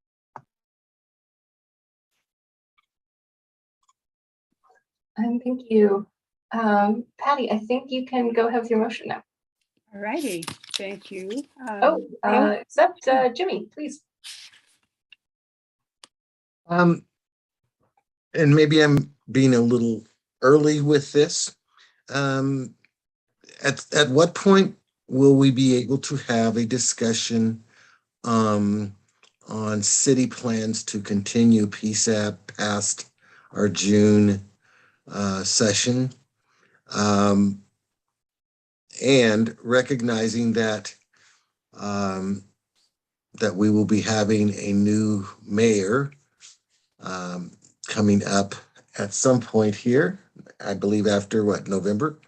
Thank you. Patty, I think you can go ahead with your motion now. All righty, thank you. Except Jimmy, please. And maybe I'm being a little early with this. At what point will we be able to have a discussion on city plans to continue PSAP past our June session? And recognizing that that we will be having a new mayor coming up at some point here, I believe after November?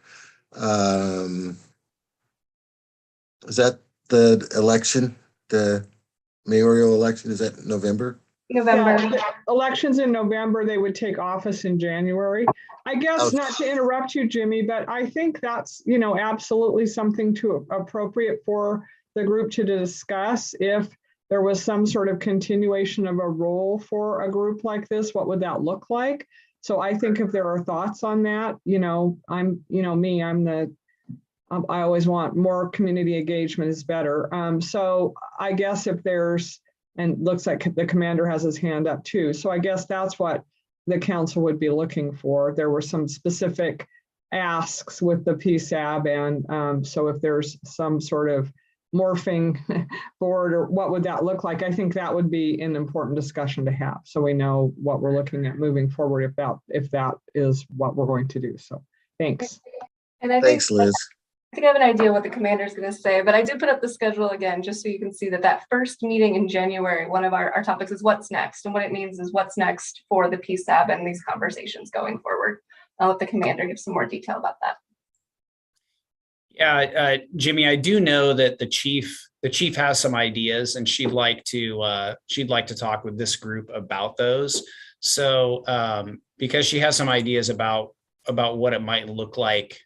Is that the election, the mayoral election? Is that November? November. Yeah, elections in November, they would take office in January. I guess, not to interrupt you, Jimmy, but I think that's, absolutely something to appropriate for the group to discuss. If there was some sort of continuation of a role for a group like this, what would that look like? So I think if there are thoughts on that, I always want more community engagement is better. So I guess if there's, and looks like the commander has his hand up too. So I guess that's what the council would be looking for. There were some specific asks with the PSAB. And so if there's some sort of morphing board or what would that look like? I think that would be an important discussion to have. So we know what we're looking at moving forward if that is what we're going to do. So thanks. And I Thanks, Liz. I think I have an idea what the commander is going to say, but I did put up the schedule again, just so you can see that first meeting in January, one of our topics is what's next. And what it means is what's next for the PSAB and these conversations going forward. I'll let the commander give some more detail about that. Yeah, Jimmy, I do know that the chief has some ideas, and she'd like to talk with this group about those. So because she has some ideas about what it might look like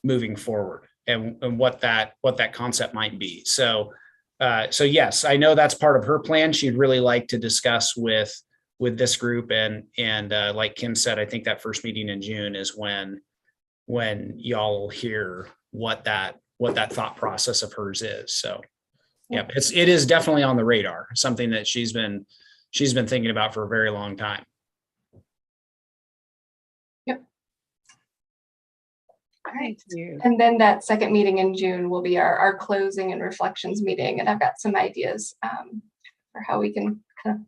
moving forward and what that concept might be. So yes, I know that's part of her plan. She'd really like to discuss with this group, and like Kim said, I think that first meeting in June is when y'all will hear what that thought process of hers is. So yeah, it is definitely on the radar, something that she's been thinking about for a very long time. Yep. All right. Thank you. And then that second meeting in June will be our closing and reflections meeting. And I've got some ideas for how we can kind of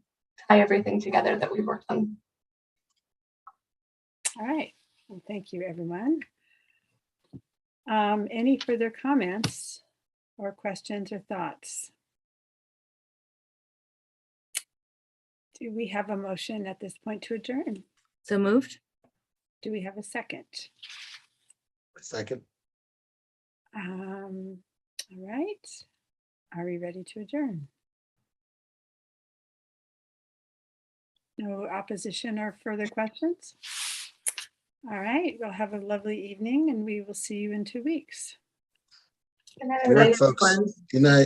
tie everything together that we've worked on. All right. Well, thank you, everyone. Any further comments or questions or thoughts? Do we have a motion at this point to adjourn? So moved. Do we have a second? Second. All right. Are we ready to adjourn? No opposition or further questions? All right. We'll have a lovely evening and we will see you in 2 weeks. Good night, Good night, everybody. folks. Good night.